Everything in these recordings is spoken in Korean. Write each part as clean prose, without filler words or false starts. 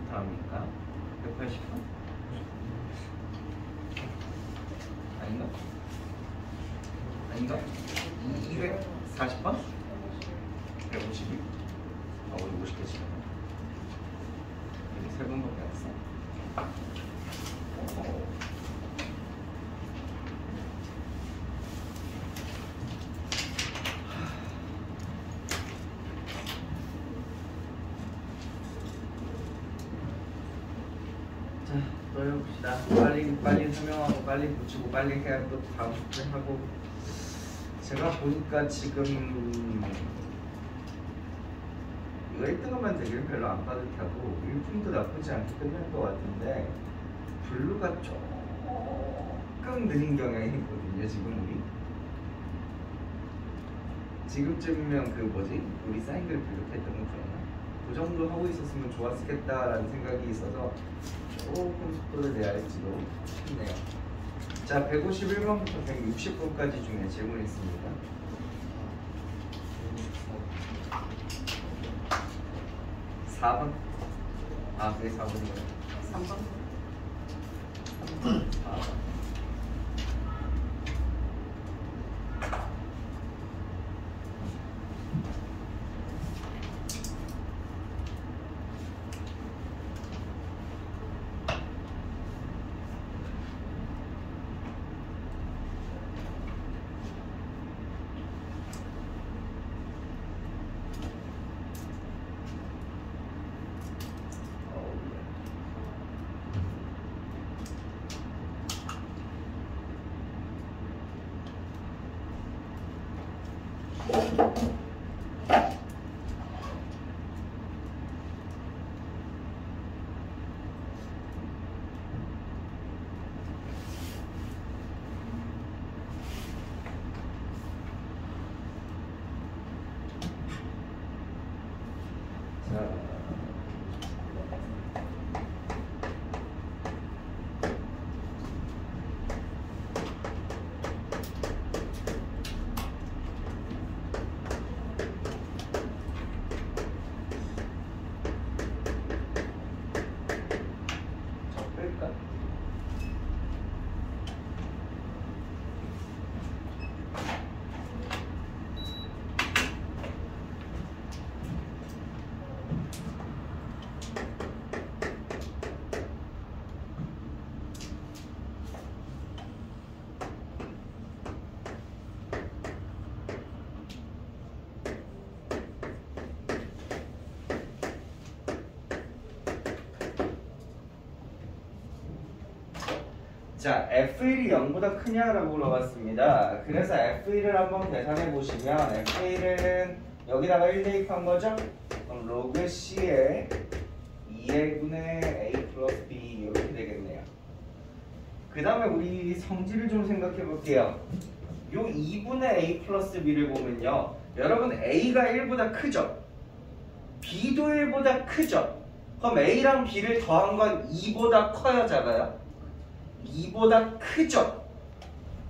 다음이니까 180번? 아닌가? 아닌가? 240번? 152? 아, 우리 50개 치면 여기 3번밖에 안 써. 자, 또 해봅시다. 빨리 설명하고 빨리 붙이고 빨리 해야 또 다음 숙제 하고. 제가 보니까 지금 이거 1등급만 되기는 별로 안 빠듯하고 1분도 나쁘지 않게 끝날 것 같은데 블루가 조금 느린 경향이 있거든요. 지금 우리 지금쯤이면 그 뭐지? 우리 사인 그래프 이렇게 했던 거 기억나? 그 정도 하고 있었으면 좋았겠다라는 생각이 있어서 조금 속도를 내야 할지도 싶네요. 자, 151번부터 160번까지 중에 질문이 있습니다. 4번? 아, 그게 4번이에요. 3번? 3번? 4번. 자, F1이 0보다 크냐라고 물어봤습니다. 그래서 F1을 한번 계산해 보시면 F1은 여기다가 1 대입한 거죠? 그럼 로그 C에 2A분의 A 플러스 B 이렇게 되겠네요. 그 다음에 우리 성질을 좀 생각해 볼게요. 요 2분의 A 플러스 B를 보면요. 여러분 A가 1보다 크죠? B도 1보다 크죠? 그럼 A랑 B를 더한 건 2보다 커요? 작아요? 2보다 크죠?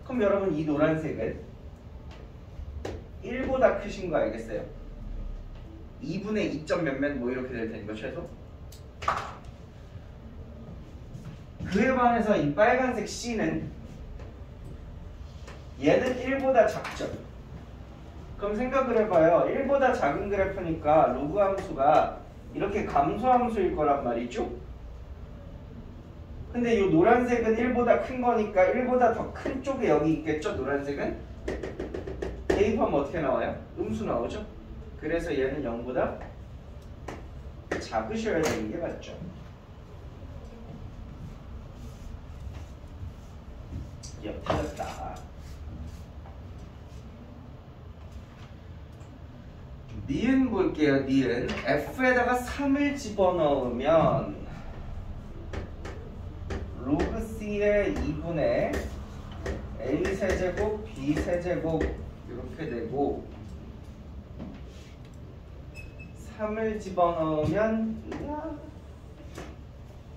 그럼 여러분 이 노란색은 1보다 크신 거 알겠어요? 2분의 2점 몇몇 뭐 이렇게 될 테니까 최소. 그에 반해서 이 빨간색 C는 얘는 1보다 작죠? 그럼 생각을 해봐요. 1보다 작은 그래프니까 로그 함수가 이렇게 감소함수일 거란 말이죠? 근데 이 노란색은 1보다 큰 거니까 1보다 더 큰 쪽에 여기 있겠죠? 노란색은? 대입하면 어떻게 나와요? 음수 나오죠? 그래서 얘는 0보다 잡으셔야 되는 게 맞죠. 틀렸다. 니은 볼게요. 니은 F에다가 3을 집어넣으면 로그 C의 2분의 A 세제곱 B 세제곱 이렇게 되고 3을 집어넣으면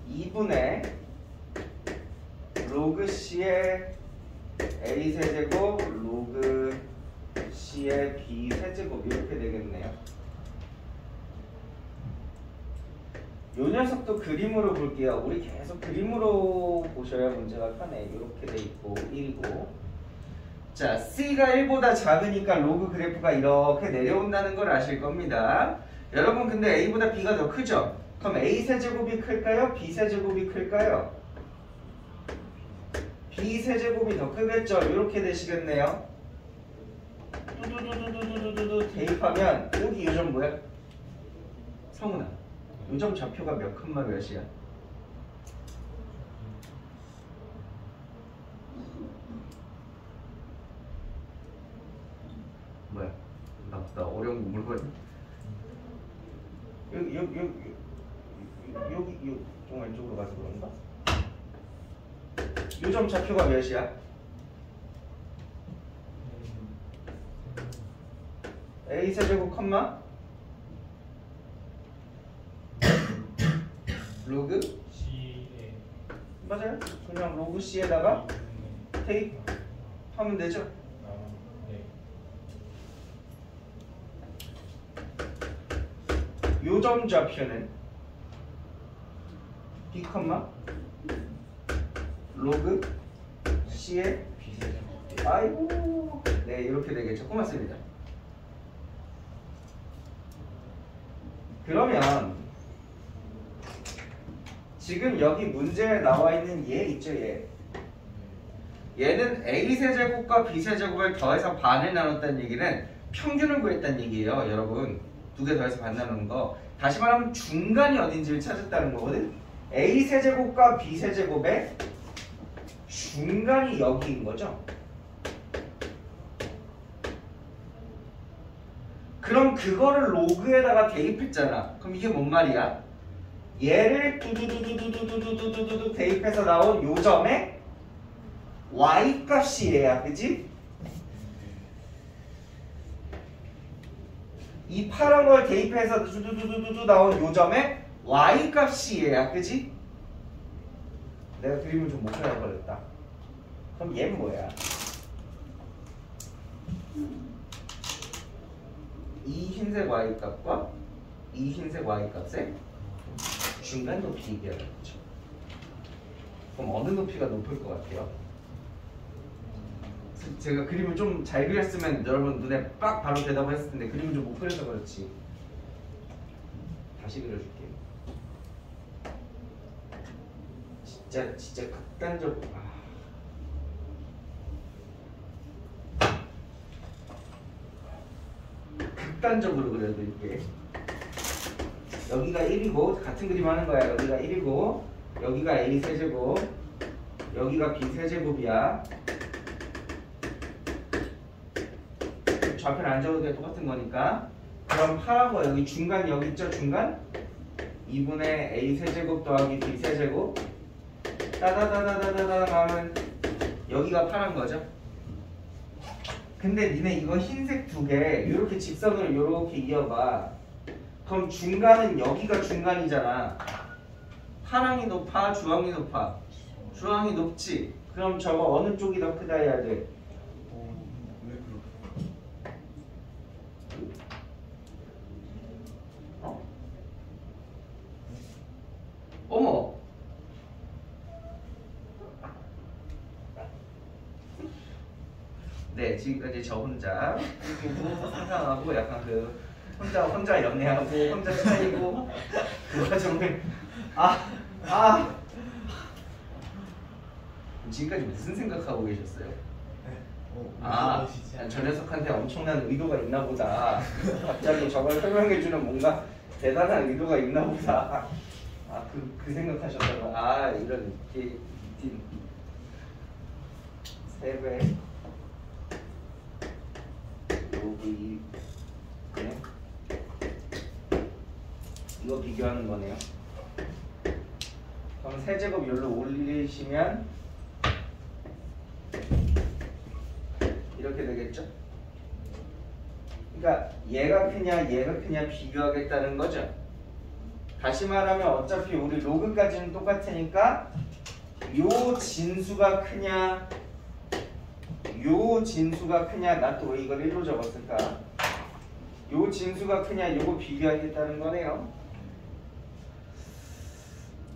2분의 로그 C의 A 세제곱 로그 C의 B 세제곱 이렇게 되겠네요. 요 녀석도 그림으로 볼게요. 우리 계속 그림으로 보셔야 문제가 편해. 이렇게 돼 있고 1이고. 자, C가 1보다 작으니까 로그 그래프가 이렇게 내려온다는 걸 아실 겁니다. 여러분 근데 A보다 B가 더 크죠? 그럼 A 세제곱이 클까요? B 세제곱이 클까요? B 세제곱이 더 크겠죠? 이렇게 되시겠네요. 두두두두두두두두 대입하면 여기 요점 뭐야? 성훈아, 요점 좌표가 몇 컴마 몇이야? 뭐야? 나 어려운 거 물어봤니? 여기 좀 왼쪽으로 가서 그런가? 요점 좌표가 몇이야? A 세제곱 컴마 로그 C에 맞아요? 그냥 로그 C에다가 대입하면 되죠? 네. 요점 좌표는 B 컴마 로그 C의 아이고 네 이렇게 되겠죠. 고맙습니다. 그러면 지금 여기 문제에 나와 있는 얘 있죠 얘. 얘는 A 세제곱과 B 세제곱을 더해서 반을 나눴다는 얘기는 평균을 구했다는 얘기예요. 여러분 두 개 더해서 반 나누는 거. 다시 말하면 중간이 어딘지를 찾았다는 거거든. A 세제곱과 B 세제곱의 중간이 여기인 거죠. 그럼 그거를 로그에다가 대입했잖아. 그럼 이게 뭔 말이야? 얘를 두두두두두두두두두두 대입해서 나온 요점에 y 값이 얘야, 그치? 이 파란 걸 대입해서 두두두두두 나온 요점에 y 값이 얘야, 그치? 내가 그림을 좀 못 그려버렸다. 그럼 얘는 뭐야? 이 흰색 y 값과 이 흰색 y 값의 중간 높이 얘기하겠죠. 그럼 어느 높이가 높을 것 같아요? 제가 그림을 좀 잘 그렸으면 여러분 눈에 빡 바로 대답을 했을 텐데 그림을 좀 못 그려서 그렇지. 다시 그려줄게요. 진짜 극단적. 극단적으로 그려드릴게. 여기가 1이고 같은 그림 하는 거야. 여기가 1이고 여기가 A 세제곱 여기가 B 세제곱이야. 좌표는 안 적어도 돼. 똑같은 거니까. 그럼 파란 거 여기 중간 여기 있죠? 중간 2분의 A 세제곱 더하기 B 세제곱 따다다다다다다 하면 여기가 파란 거죠. 근데 니네 이거 흰색 두 개 이렇게 직선을 이렇게 이어봐. 그럼 중간은 여기가 중간이잖아. 파랑이 높아? 주황이 높아? 주황이 높지? 그럼 저거 어느 쪽이 더 크다 해야 돼? 왜 그럴까? 어머! 네, 지금까지 저 혼자 상상하고 약간 그 혼자 연애하고 혼자 차이고 그 과정을 지금까지 무슨 생각하고 계셨어요? 저 녀석한테 엄청난 의도가 있나 보다. 갑자기 저걸 설명해주는 뭔가 대단한 의도가 있나 보다. 아, 그 생각하셨다고. 아, 이런 게 3배 로그 2 네. 이거 비교하는 거네요. 그럼 세제곱 열로 올리시면 이렇게 되겠죠? 그러니까 얘가 크냐 비교하겠다는 거죠. 다시 말하면 어차피 우리 로그까지는 똑같으니까 요 진수가 크냐 요 진수가 크냐. 나 또 왜 이걸 1로 적었을까? 요 진수가 크냐 요거 비교하겠다는 거네요.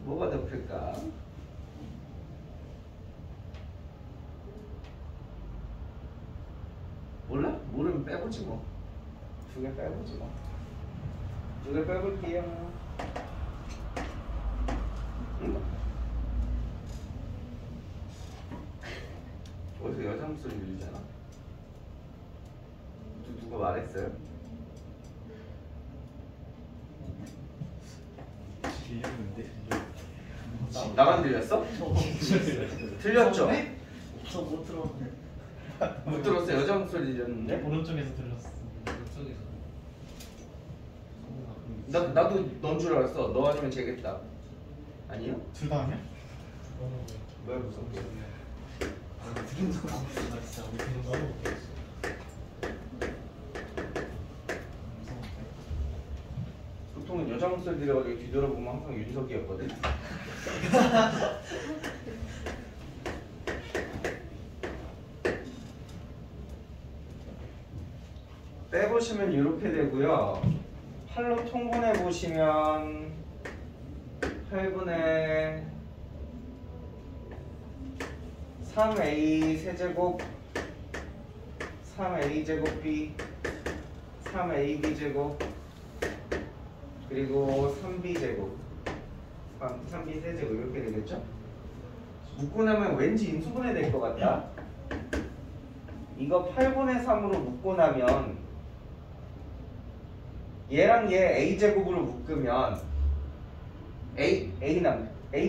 뭐가 더 클까? 몰라? 모르면 빼보지 뭐. 2개 빼보지 뭐. 2개 빼볼게요. 어디서 여자 목소리 들리잖아. 누가 말했어요? 들렸는데? 나만 들렸어? 틀렸죠? 저 못 들었는데. 못 들었어. 여자 목소리 들렸는데? 오른쪽에서 들렸어. 오른쪽에서. 나도 넌 줄 알았어. 너 아니면 쟤겠다. 아니요? 둘 다 아니야? 왜 무섭게? 들은 적 없어. 나 진짜 우리 그런 거 하고 있어. 보통은 여자 목소리 들려가지고 뒤돌아보면 항상 윤석이었거든. 빼보시면 이렇게 되고요. 8로 통분해 보시면 8분의 3a 세제곱 3a 제곱 b 3ab 제곱 그리고 3b 제곱 3b 세제곱 이렇게 되겠죠? 묶고 나면 왠지 인수분해 될 것 같다. 이거 8분의 3으로 묶고 나면 얘랑 얘 a 제곱으로 묶으면 a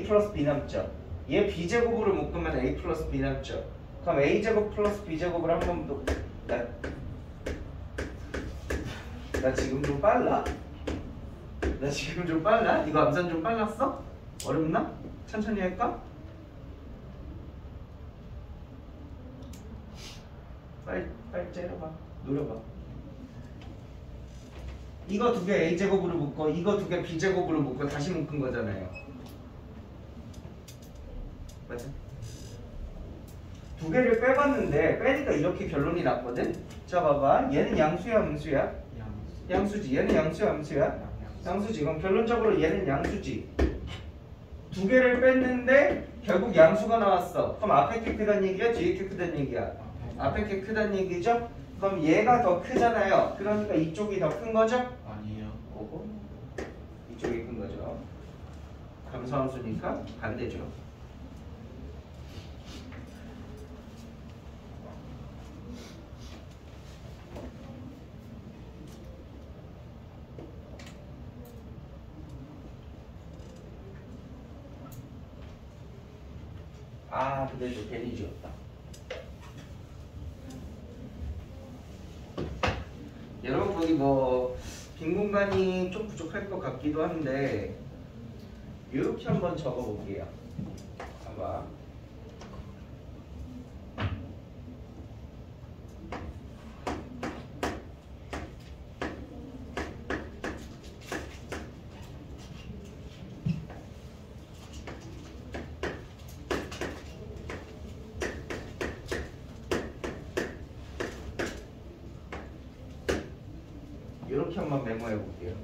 플러스 b 남죠. 얘 b 제곱으로 묶으면 a 플러스 b 남죠. 그럼 a 제곱 플러스 b 제곱을 한 번 더. 나 지금 좀 빨라? 나 지금 좀 빨라? 이거 암산 좀 빨랐어? 어렵나? 천천히 할까? 빨리 째려봐. 노려봐. 이거 2개 a제곱으로 묶고 이거 2개 b제곱으로 묶고 다시 묶은 거잖아요. 맞아? 2개를 빼봤는데 빼니까 이렇게 결론이 났거든? 자 봐봐. 얘는 양수야 음수야? 양수지. 얘는 양수야 음수야? 양수지. 그럼 결론적으로 얘는 양수지. 2개를 뺐는데 결국 양수가 나왔어. 그럼 앞에 게 크다는 얘기야? 뒤에 게 크다는 얘기야? 앞에 게 크다는 얘기죠? 그럼 얘가 더 크잖아요. 그러니까 이쪽이 더 큰 거죠? 아니에요. 오고 이쪽이 큰 거죠. 감소함수니까 반대죠. 아, 근데 저 괜히 지웠다. 여러분 거기 뭐 빈 공간이 좀 부족할 것 같기도 한데 이렇게 한번 적어볼게요. 봐봐. 이렇게 한번 메모해 볼게요.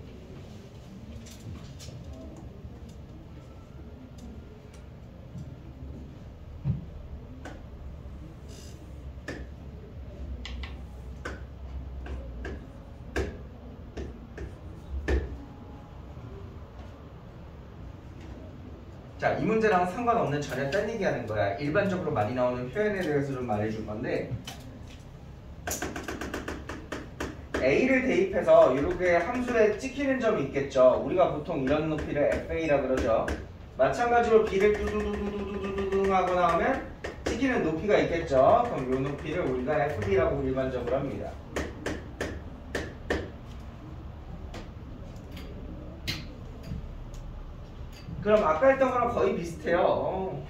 자, 이 문제랑 상관없는 전혀 딴 얘기 하는 거야. 일반적으로 많이 나오는 표현에 대해서 좀 말해줄 건데 a를 대입해서 이렇게 함수에 찍히는 점이 있겠죠. 우리가 보통 이런 높이를 fa라 그러죠. 마찬가지로 b를 뚜두두두두두두두 하고 나오면 찍히는 높이가 있겠죠. 그럼 이 높이를 우리가 fb라고 일반적으로 합니다. 그럼 아까 했던 거랑 거의 비슷해요.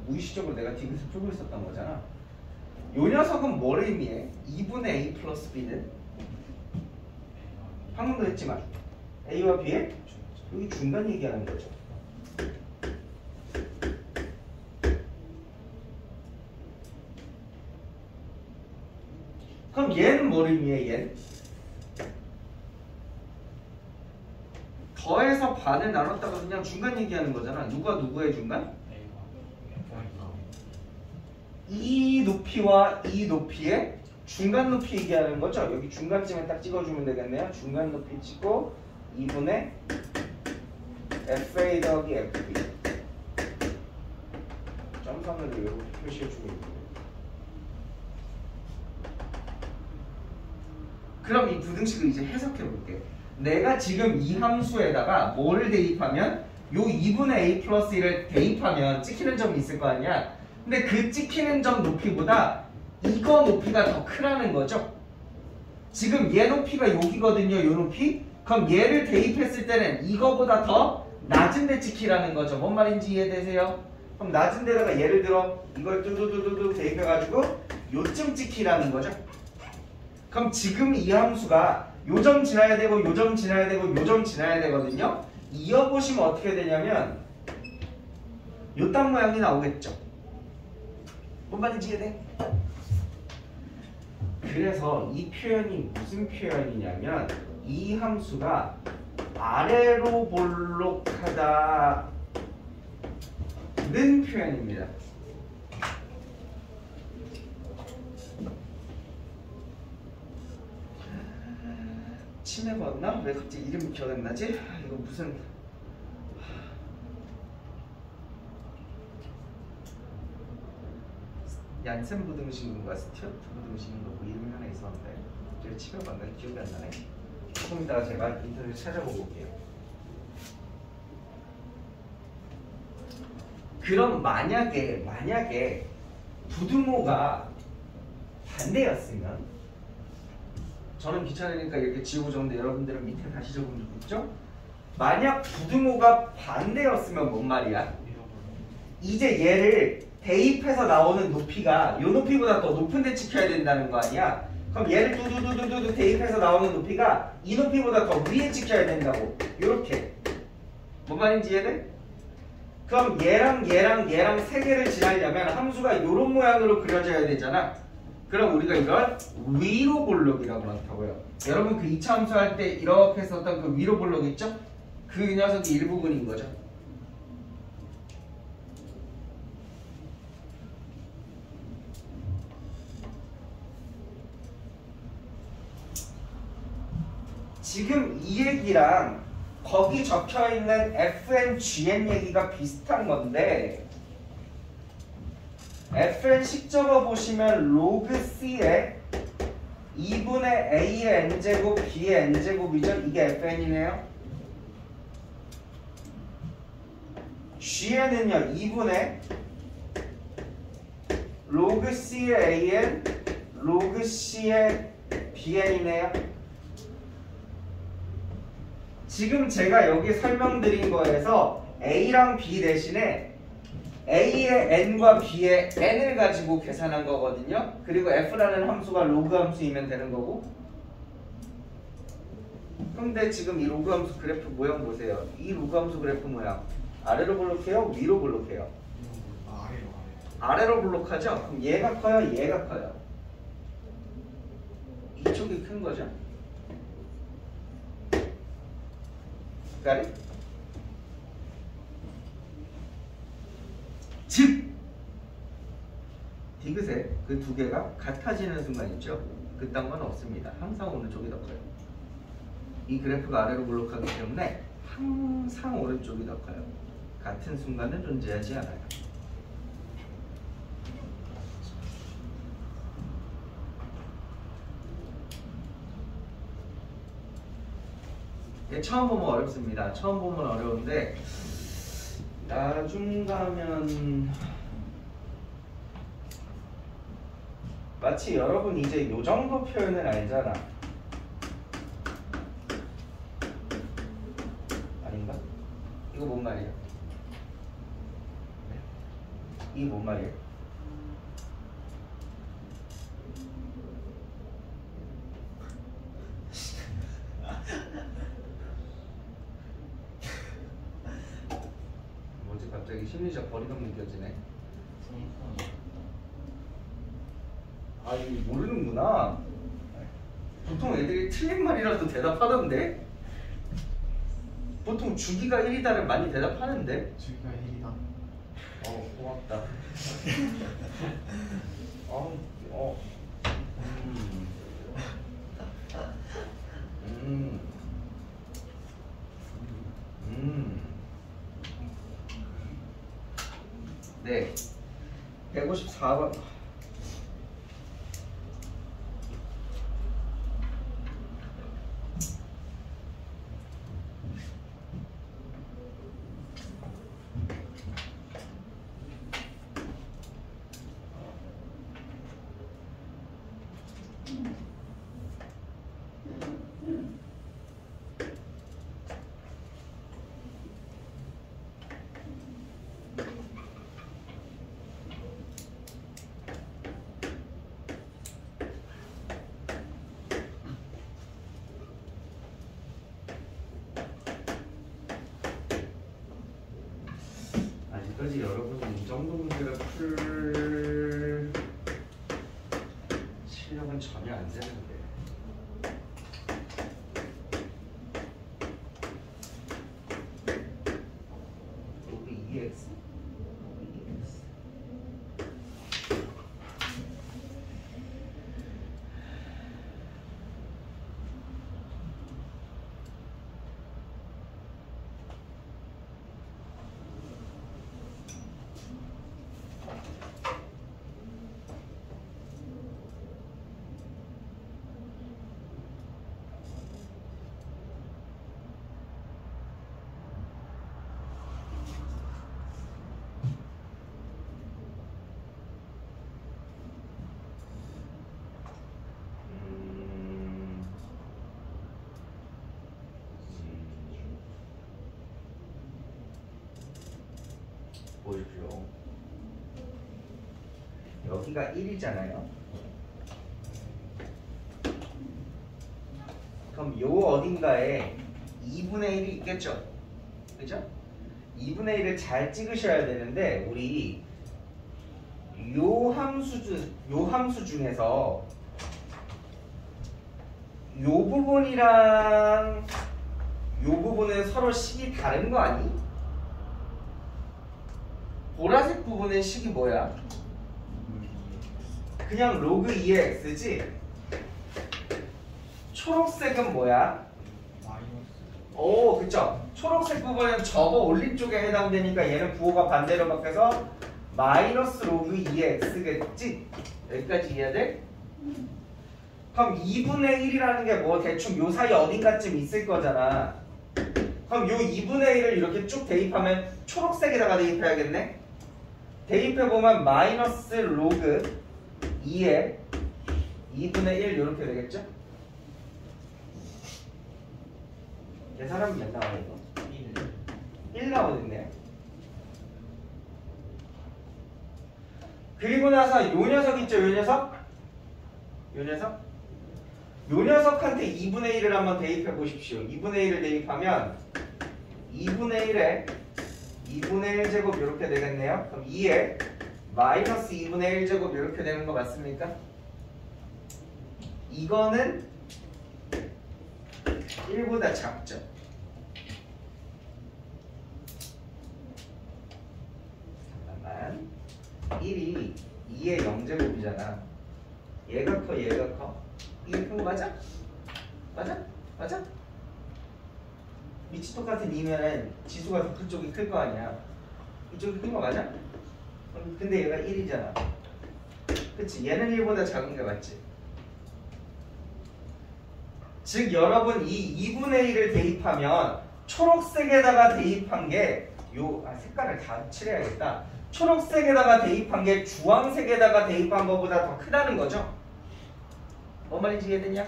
무의식적으로 내가 디귿을 풀고 있었던 거잖아. 요 녀석은 뭘 의미해? 2분의 a 플러스 b는? 방금도 했지만 a와 b의 여기 중간 얘기하는 거죠. 그럼 얘는 뭘 의미해? 얘는? 더해서 반을 나눴다가 그냥 중간 얘기하는 거잖아. 누가 누구의 중간? 이 높이와 이 높이의 중간 높이 얘기하는 거죠. 여기 중간쯤에 딱 찍어주면 되겠네요. 중간 높이 찍고 2분의 FA 더하기 FB 점선으로 이렇게 표시해주고 있고. 그럼 이 부등식을 이제 해석해 볼게요. 내가 지금 이 함수에다가 뭐를 대입하면 요 2분의 a 플러스 1을 대입하면 찍히는 점이 있을 거 아니야. 근데 그 찍히는 점 높이보다 이거 높이가 더 크라는 거죠. 지금 얘 높이가 여기거든요. 요 높이. 그럼 얘를 대입했을 때는 이거보다 더 낮은 데 찍히라는 거죠. 뭔 말인지 이해되세요? 그럼 낮은 데다가 예를 들어 이걸 뚜두두두두 대입해가지고 요쯤 찍히라는 거죠. 그럼 지금 이 함수가 요점 지나야 되고 요점 지나야 되고 요점 지나야 되거든요. 이어보시면 어떻게 되냐면 요딴 모양이 나오겠죠. 뭔 말인지 이해돼? 그래서 이 표현이 무슨 표현이냐면 이 함수가 아래로 볼록하다는 표현입니다. 치매가 왔나? 왜 갑자기 이름이 기억 안 나지? 이거 무슨 얀센 부등식인가 스튜어트 부등식인가 뭐 이름이 하나 있었는데 제가 치매가 왔나? 기억이 안 나네. 조금 이따가 제가 인터넷 찾아보고 올게요. 그럼 만약에 부등호가 반대였으면 저는 귀찮으니까 이렇게 지우고 적는데 여러분들은 밑에 다시 적으면 좋겠죠? 만약 부등호가 반대였으면 뭔 말이야? 이제 얘를 대입해서 나오는 높이가 이 높이보다 더 높은 데 찍혀야 된다는 거 아니야? 그럼 얘를 두두두두두 대입해서 나오는 높이가 이 높이보다 더 위에 찍혀야 된다고. 요렇게. 뭔 말인지 이해돼? 그럼 얘랑 세 개를 지나려면 함수가 요런 모양으로 그려져야 되잖아. 그럼 우리가 이걸 위로 볼록이라고 한다고요. 여러분 그 2차 함수 할 때 이렇게 썼던 그 위로 볼록 있죠? 그 녀석이 일부분인 거죠. 지금 이 얘기랑 거기 적혀있는 FN, GN 얘기가 비슷한 건데 FN 식 적어보시면 로그 C에 2분의 A의 N제곱, B의 N제곱이죠? 이게 FN이네요. GN은요 2분의 로그 C의 AN, 로그 C의 BN이네요. 지금 제가 여기 설명드린 거에서 A랑 B 대신에 A의 N과 B의 N을 가지고 계산한 거거든요. 그리고 F라는 함수가 로그 함수이면 되는 거고. 근데 지금 이 로그 함수 그래프 모양 보세요. 이 로그 함수 그래프 모양 아래로 볼록해요? 위로 볼록해요? 아래로 볼록하죠? 그럼 얘가 커요? 얘가 커요? 이쪽이 큰 거죠? got 즉 디귿의 그 두 개가 같아지는 순간 있죠. 그딴 건 없습니다. 항상 오른쪽이 더 커요. 이 그래프가 아래로 볼록하기 때문에 항상 오른쪽이 더 커요. 같은 순간은 존재하지 않아요. 처음 보면 어렵습니다. 처음 보면 어려운데 나중 가면 마치 여러분 이제 요 정도 표현을 알잖아. 아닌가? 이거 뭔 말이야? 이게 뭔 말이야? 뭐지 갑자기 심리적 거리감 느껴지네. 아 이거 모르는구나. 보통 애들이 틀린 말이라도 대답하던데? 보통 주기가 1이다를 많이 대답하는데? 주기가 1이다. 고맙다. 어. 네. 154번. 아직까지 여러분이 이 정도 문제를 풀 실력은 전혀 안 되는데. 로그 2x 보십시오. 여기가 1이잖아요. 그럼 요 어딘가에 2분의 1이 있겠죠? 그죠? 2분의 1을 잘 찍으셔야 되는데 우리 요 함수 중에서 요 부분이랑 요 부분은 서로 식이 다른 거 아니? 보라색 부분의 식이 뭐야? 그냥 로그 2의 x지? 초록색은 뭐야? 오, 그쵸? 초록색 부분은 저거 올림 쪽에 해당되니까 얘는 부호가 반대로 바뀌어서 마이너스 로그 2의 x겠지? 여기까지 이해돼? 그럼 2분의 1이라는 게 뭐 대충 요 사이 어딘가쯤 있을 거잖아. 그럼 요 2분의 1을 이렇게 쭉 대입하면 초록색에다가 대입해야겠네? 대입해보면 마이너스 로그 2에 2분의 1 이렇게 되겠죠? 계산하면 몇 나와요 이거? 1 나오겠네요. 그리고 나서 요 녀석 있죠? 요 녀석? 요 녀석? 요 녀석한테 2분의 1을 한번 대입해 보십시오. 2분의 1을 대입하면 2분의 1에 2분의 1제곱 이렇게 되겠네요. 그럼 2에 마이너스 2분의 1제곱 이렇게 되는 거 맞습니까? 이거는 1보다 작죠. 잠깐만. 1이 2의 0제곱이잖아. 얘가 커, 얘가 커. 이게 큰 거 맞아? 맞아? 맞아? 위치 똑같은 2면은 지수가 더 그쪽이 클 거 아니야. 이쪽이 큰 거 맞아? 근데 얘가 1이잖아. 그치? 얘는 1보다 작은 게 맞지? 즉 여러분 이 2분의 1을 대입하면 초록색에다가 대입한 게 색깔을 다 칠해야겠다. 초록색에다가 대입한 게 주황색에다가 대입한 것보다 더 크다는 거죠. 뭔 말인지 이해되냐?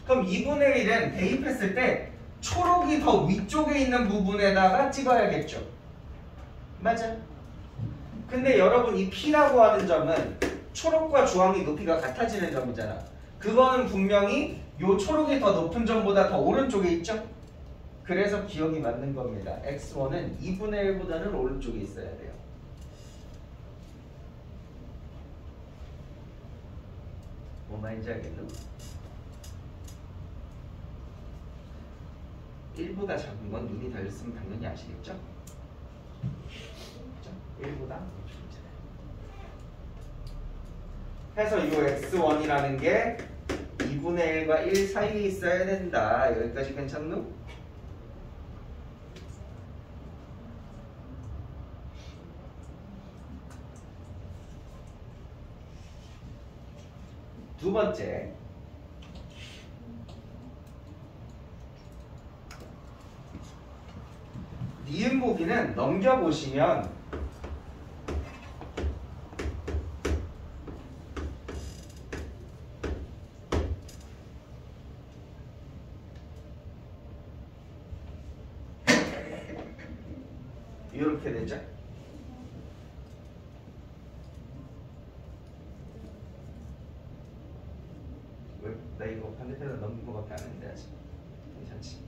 그럼 2분의 1은 대입했을 때 초록이 더 위쪽에 있는 부분에다가 찍어야겠죠. 맞아. 근데 여러분 이 P라고 하는 점은 초록과 주황이 높이가 같아지는 점이잖아. 그거는 분명히 요 초록이 더 높은 점보다 더 오른쪽에 있죠? 그래서 기억이 맞는 겁니다. X1은 2분의 1보다는 오른쪽에 있어야 돼요. 뭔 말인지 알겠노? 1보다 작은 건 눈이 달렸으면 당연히 아시겠죠? 1보다 해서 이 x1이라는 게 2분의 1과 1 사이에 있어야 된다. 여기까지 괜찮노? 두 번째, 니은 보기는 넘겨보시면 이렇게 되죠. 왜? 나 이거 반대편으로 넘긴 거밖에 안 했는데 아직 괜찮지?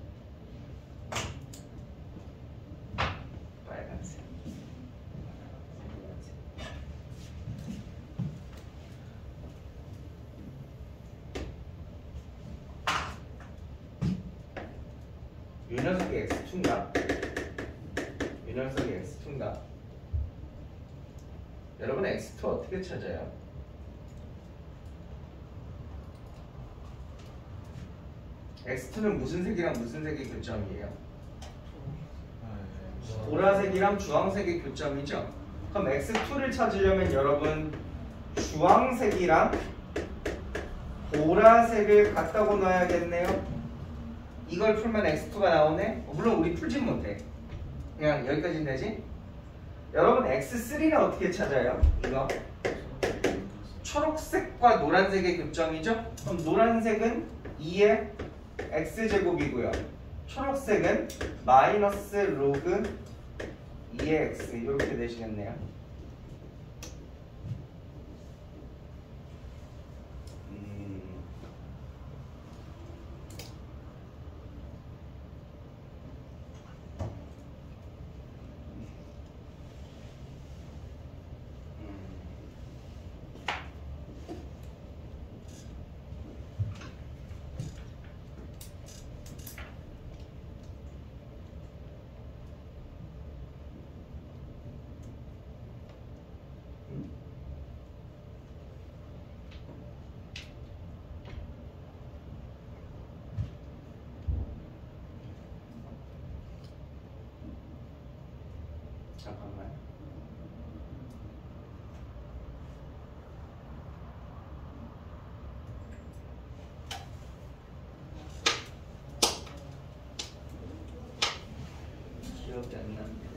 빨간색. 이 녀석이 X2인가? 이 녀석이 X2인가? 여러분 X2 어떻게 찾아요? X2는 무슨 색이랑 무슨 색의 교점이에요? 보라색이랑 주황색의 교점이죠? 그럼 X2를 찾으려면 여러분 주황색이랑 보라색을 갖다고 넣어야겠네요. 이걸 풀면 X2가 나오네? 물론 우리 풀진 못해. 그냥 여기까지는 되지? 여러분 X3는 어떻게 찾아요? 이거 초록색과 노란색의 교점이죠? 그럼 노란색은 2의 X제곱이고요. 초록색은 마이너스 로그 2의 X 이렇게 되시겠네요. 잠깐만. 기억이 안 나는데.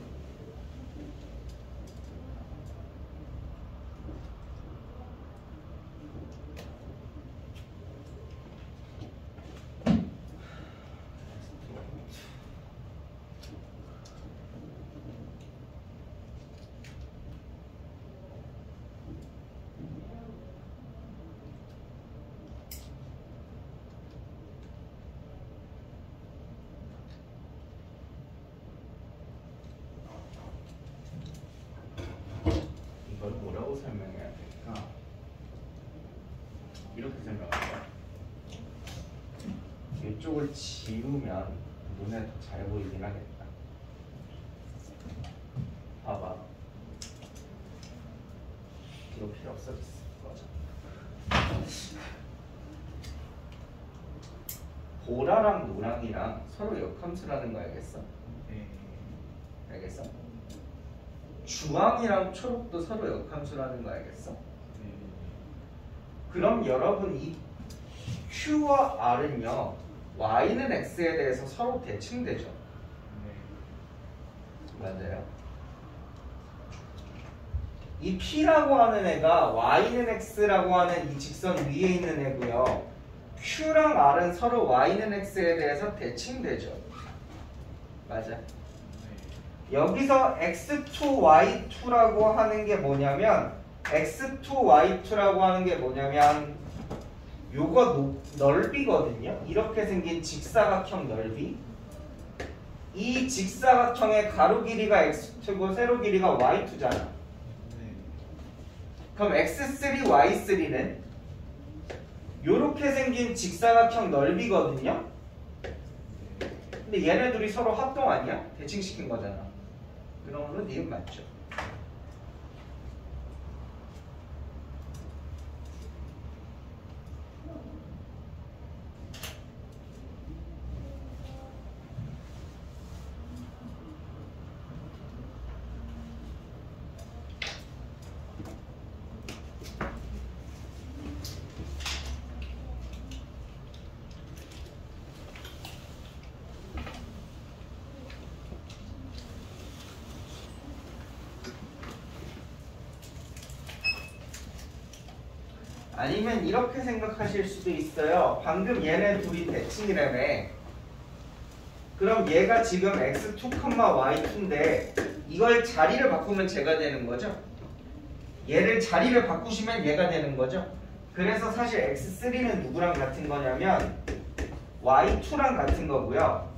이걸 뭐라고 설명해야 될까? 이렇게 설명할까? 이쪽을 지우면 눈에 더 잘 보이긴 하겠다. 봐봐. 이거 필요 없어졌어. 맞아. 보라랑 노랑이랑 서로 역함수라는 거 알겠어? 네. 알겠어? 주황이랑 초록도 서로 역함수라는 거 알겠어? 네. 그럼 여러분 이 Q와 R은요 y는 x에 대해서 서로 대칭되죠. 네. 맞아요. 이 p라고 하는 애가 y는 x라고 하는 이 직선 위에 있는 애고요. q랑 r은 서로 y는 x에 대해서 대칭되죠. 맞아. 여기서 x2y2라고 하는 게 뭐냐면 x2y2라고 하는 게 뭐냐면 요거 넓이거든요. 이렇게 생긴 직사각형 넓이. 이 직사각형의 가로 길이가 x2고 세로 길이가 y2잖아. 네. 그럼 x3, y3는 요렇게 생긴 직사각형 넓이거든요. 근데 얘네 둘이 서로 합동 아니야? 대칭시킨 거잖아. 그러므로 니은 맞죠. 아니면 이렇게 생각하실 수도 있어요. 방금 얘네 둘이 대칭이라며. 그럼 얘가 지금 x2, y2인데 이걸 자리를 바꾸면 제가 되는 거죠. 얘를 자리를 바꾸시면 얘가 되는 거죠. 그래서 사실 x3는 누구랑 같은 거냐면 y2랑 같은 거고요.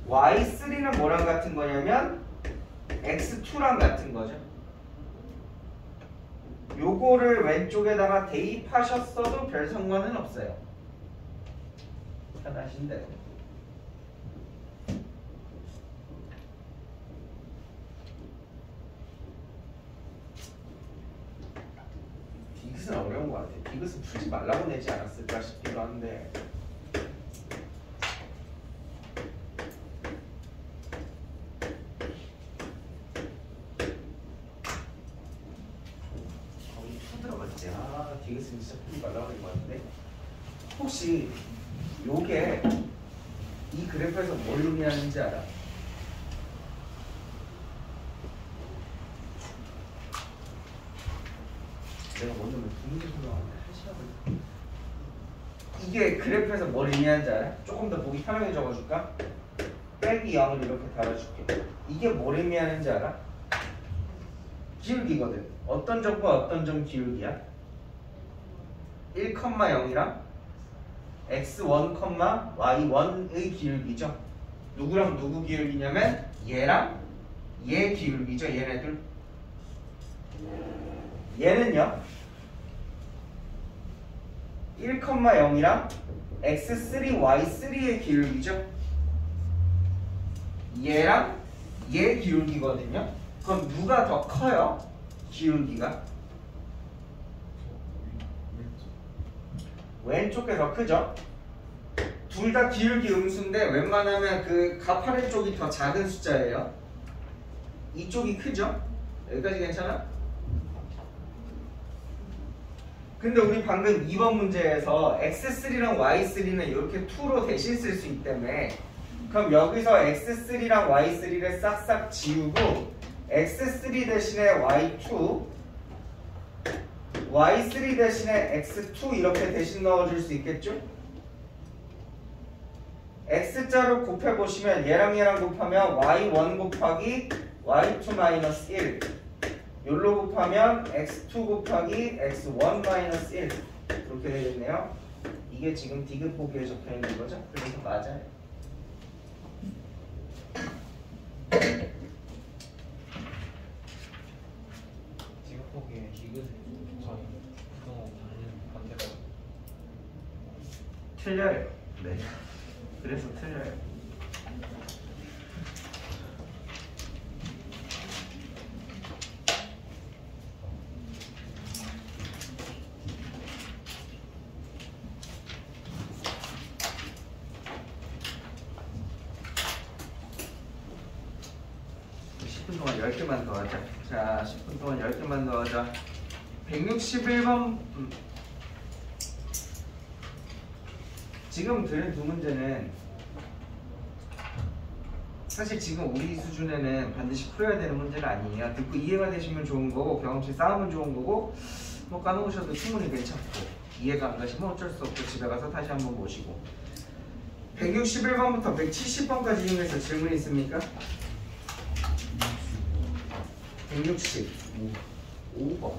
y3는 뭐랑 같은 거냐면 x2랑 같은 거죠. 요거를 왼쪽에다가 대입하셨어도 별 상관은 없어요. 편하신 대로. 디귿은 어려운 것 같아요. 디귿은 풀지 말라고 내지 않았을까 싶기도 한데. 디귿은 진짜 풀지 말라고 하는 것 같은데. 혹시 요게 이 그래프에서 뭘 의미하는지 알아? 내가 먼저 두 문제 설명하는데 한 시간 걸려. 이게 그래프에서 뭘 의미하는지 알아? 조금 더 보기 편하게 적어줄까? 빼기 0을 이렇게 달아줄게. 이게 뭘 의미하는지 알아? 기울기거든. 어떤 점과 어떤 점 기울기야? 1,0이랑 x1, y1의 기울기죠. 누구랑 누구 기울기냐면 얘랑 얘 기울기죠. 얘네들. 얘는요 1,0이랑 x3, y3의 기울기죠. 얘랑 얘 기울기거든요. 그럼 누가 더 커요? 기울기가? 왼쪽이 더 크죠? 둘 다 기울기 음수인데 웬만하면 그 가파른 쪽이 더 작은 숫자예요. 이쪽이 크죠? 여기까지 괜찮아? 근데 우리 방금 2번 문제에서 x3랑 y3는 이렇게 2로 대신 쓸 수 있다며. 그럼 여기서 x3랑 y3를 싹싹 지우고 x3 대신에 y2, y3 대신에 x2 이렇게 대신 넣어줄 수 있겠죠? x자로 곱해보시면 얘랑 얘랑 곱하면 y1 곱하기 y2 마이너스 1, 요로 곱하면 x2 곱하기 x1 마이너스 1 이렇게 되겠네요. 이게 지금 디귿 보기에 적혀있는 거죠? 그래서 맞아요. 디귿 보기에 디귿은 저희 부동하고 반대가 틀려요. 네. 그래서 틀려요. 동안 10개만 더 하자. 자, 10분 동안 10개만 더 하자. 161번 지금 들은 두 문제는 사실 지금 우리 수준에는 반드시 풀어야 되는 문제가 아니에요. 듣고 이해가 되시면 좋은 거고 경험치 쌓으면 좋은 거고 뭐 까먹으셔도 충분히 괜찮고 이해가 안 가시면 어쩔 수 없고 집에 가서 다시 한번 보시고 161번부터 170번까지 중에서 질문 있습니까? 165번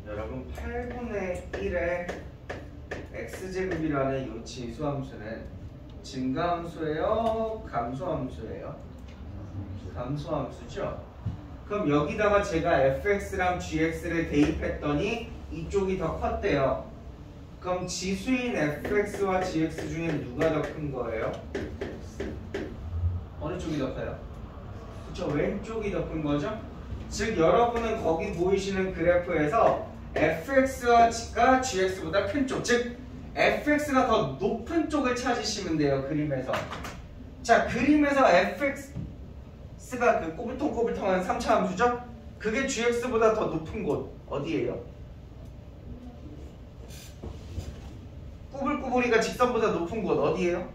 여러분 8분의 1의 x제곱이라는 요 지수함수는 증가함수예요? 감소함수예요? 감소함수죠? 그럼 여기다가 제가 fx랑 gx를 대입했더니 이쪽이 더 컸대요. 그럼 지수인 fx와 gx 중에 누가 더 큰 거예요? 어느 쪽이 더 커요? 그쵸, 왼쪽이 더 큰 거죠? 즉 여러분은 거기 보이시는 그래프에서 fx가 gx보다 큰 쪽, 즉 fx가 더 높은 쪽을 찾으시면 돼요. 그림에서. 자, 그림에서 fx가 그 꼬불통꼬불통한 3차 함수죠? 그게 gx보다 더 높은 곳 어디예요? 꼬불꼬불이가 직선보다 높은 곳 어디예요?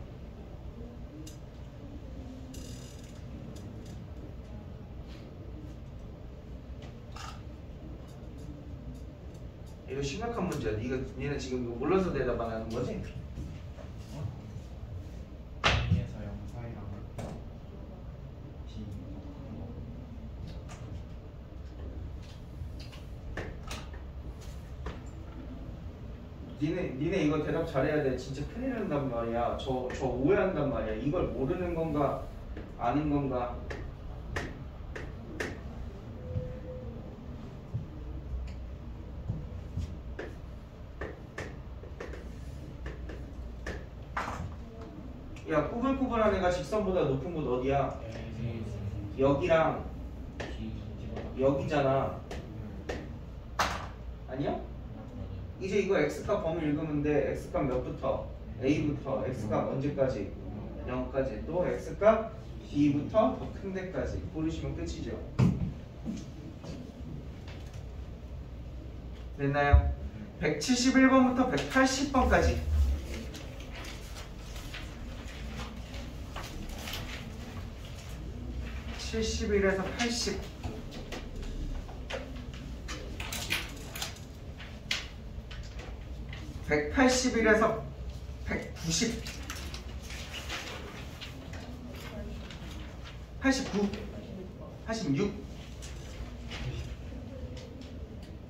이거 심각한 문제야. 니는 지금 이거 몰라서 대답 안 하는 거지? A에서 0 사이랑 D 니네 이거 대답 잘해야 돼. 진짜 큰일 난단 말이야. 저 오해한단 말이야. 이걸 모르는 건가 아닌 건가? 야, 꾸불꾸불한 애가 직선보다 높은 곳 어디야? 여기랑 여기잖아. 아니야? 이제 이거 x값 범위 읽으면 돼. x값 몇부터? a부터 x값 언제까지? 0까지. 또 x값 b부터 더 큰 데까지 고르시면 끝이죠. 됐나요? 171번부터 180번까지. 71에서 80. 181에서 190. 89. 86.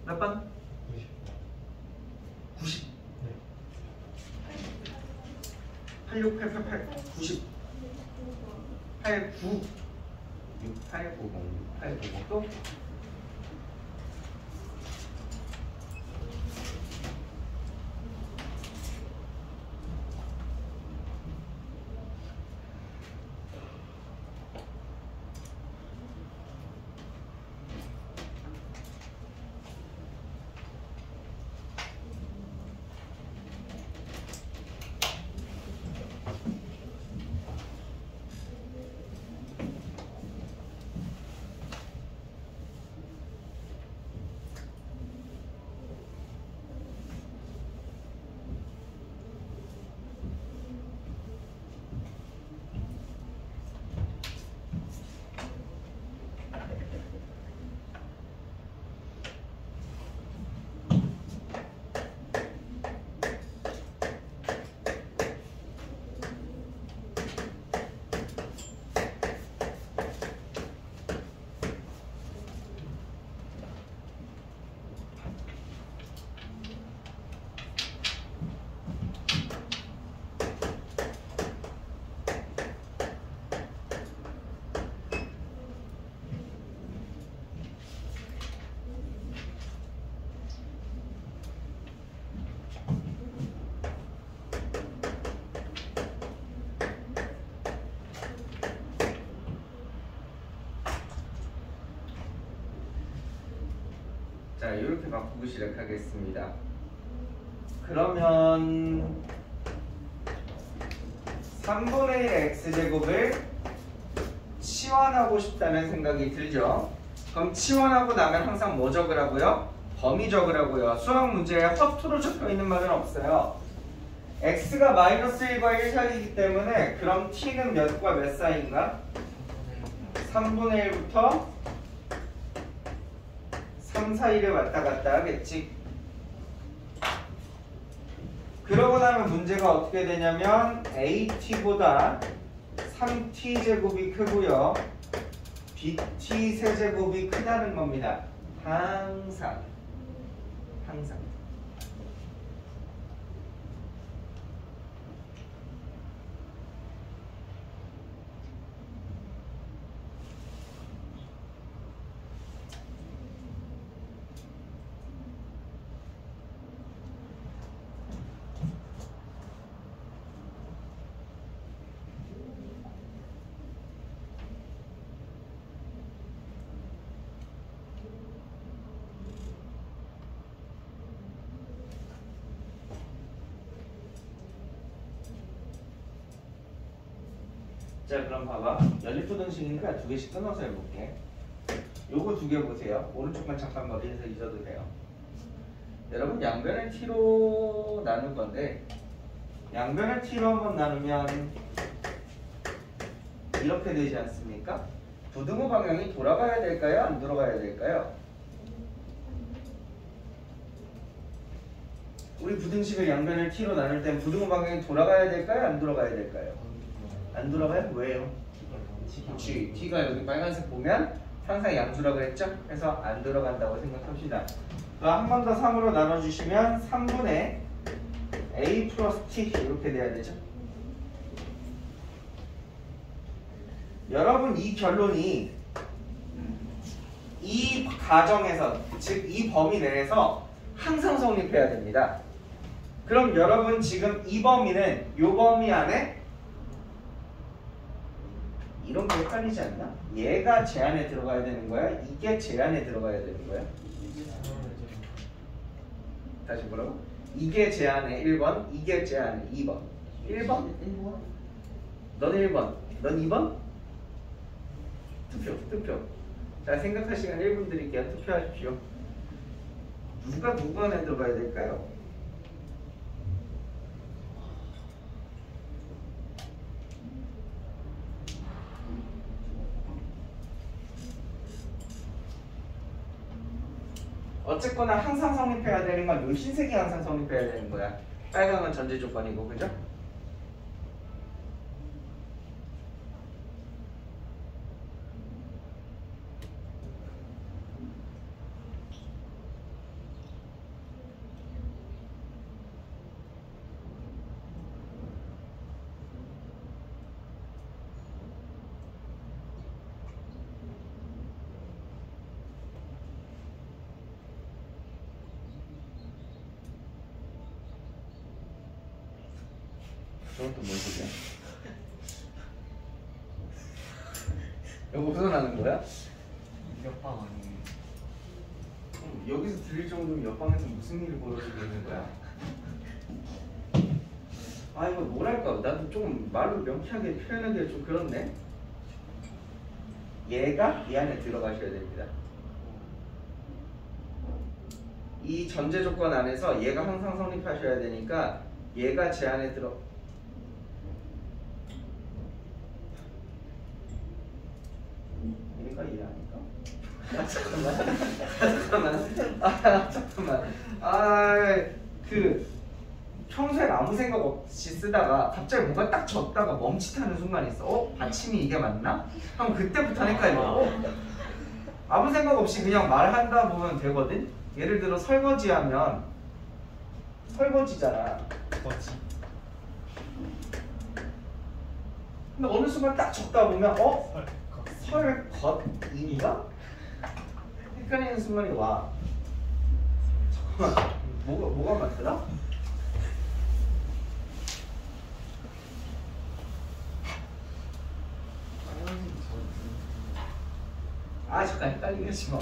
몇 번? 90. 86, 888, 90. 89. 6890, 6890 또 자, 이렇게 바꾸기 시작하겠습니다. 그러면 3분의 1 x제곱을 치환하고 싶다는 생각이 들죠? 그럼 치환하고 나면 항상 뭐 적으라고요? 범위 적으라고요. 수학 문제에 허투루 적혀 있는 말은 없어요. x가 마이너스 1과 1 사이이기 때문에 그럼 t는 몇과 몇 사이인가? 3분의 1부터 3 사이를 왔다 갔다 하겠지. 그러고 나면 문제가 어떻게 되냐면 at보다 3t 제곱이 크고요. bt 세제곱이 크다는 겁니다. 항상. 자, 그럼 봐봐. 연립부등식이니까 두 개씩 끊어서 해볼게. 요거 두 개 보세요. 오른쪽만 잠깐 머리에서 잊어도 돼요. 여러분, 양변을 t로 나눌 건데 양변을 t로 한번 나누면 이렇게 되지 않습니까? 부등호 방향이 돌아가야 될까요? 안 돌아가야 될까요? 우리 부등식을 양변을 t로 나눌 땐 부등호 방향이 돌아가야 될까요? 안 돌아가야 될까요? 안 돌아가요? 왜요? 그렇지. t가 여기 빨간색 보면 항상 양수라고 했죠? 그래서 안 돌아간다고 생각합시다. 한 번 더 3으로 나눠주시면 3분의 a 플러스 t 이렇게 돼야 되죠? 여러분, 이 결론이 이 가정에서, 즉 이 범위 내에서 항상 성립해야 됩니다. 그럼 여러분, 지금 이 범위는 이 범위 안에 이런 게 헷갈리지 않나? 얘가 제 안에 들어가야 되는 거야? 이게 제 안에 들어가야 되는 거야? 다시 뭐라고? 이게 제 안에 1번, 이게 제 안에 2번. 1번? 넌 1번, 넌 2번? 투표. 자, 생각할 시간 1분 드릴게요. 투표하십시오. 누가 누구 안에 들어가야 될까요? 어쨌거나 항상 성립해야 되는 건 요 흰색이 항상 성립해야 되는 거야. 빨강은 전제 조건이고, 그죠? 저건 또 뭔 소리야? 여기 웃어나는 거야? 옆방 아니에요? 여기서 들릴 정도면 옆방에서 무슨 일이 벌어지고 있는 거야? 아, 이거 뭐랄까, 나도 좀 말로 명쾌하게 표현하기가 좀 그렇네. 얘가 이 안에 들어가셔야 됩니다. 이 전제 조건 안에서 얘가 항상 성립하셔야 되니까 얘가 제 안에 들어. 얘가 얘 아닐까? 잠깐만. 평소에 아무 생각 없이 쓰다가 갑자기 뭔가 딱 졌다가 멈칫하는 순간이 있어. 받침이 이게 맞나? 그럼 그때부터 헷갈려. 아무 생각 없이 그냥 말한다 보면 되거든? 예를 들어 설거지하면 설거지잖아. 근데 어느 순간 딱 적다 보면 설것인가? 헷갈리는 순간이 와. 잠깐만, 뭐가 맞더라? 잠깐 헷갈리게 하지 마.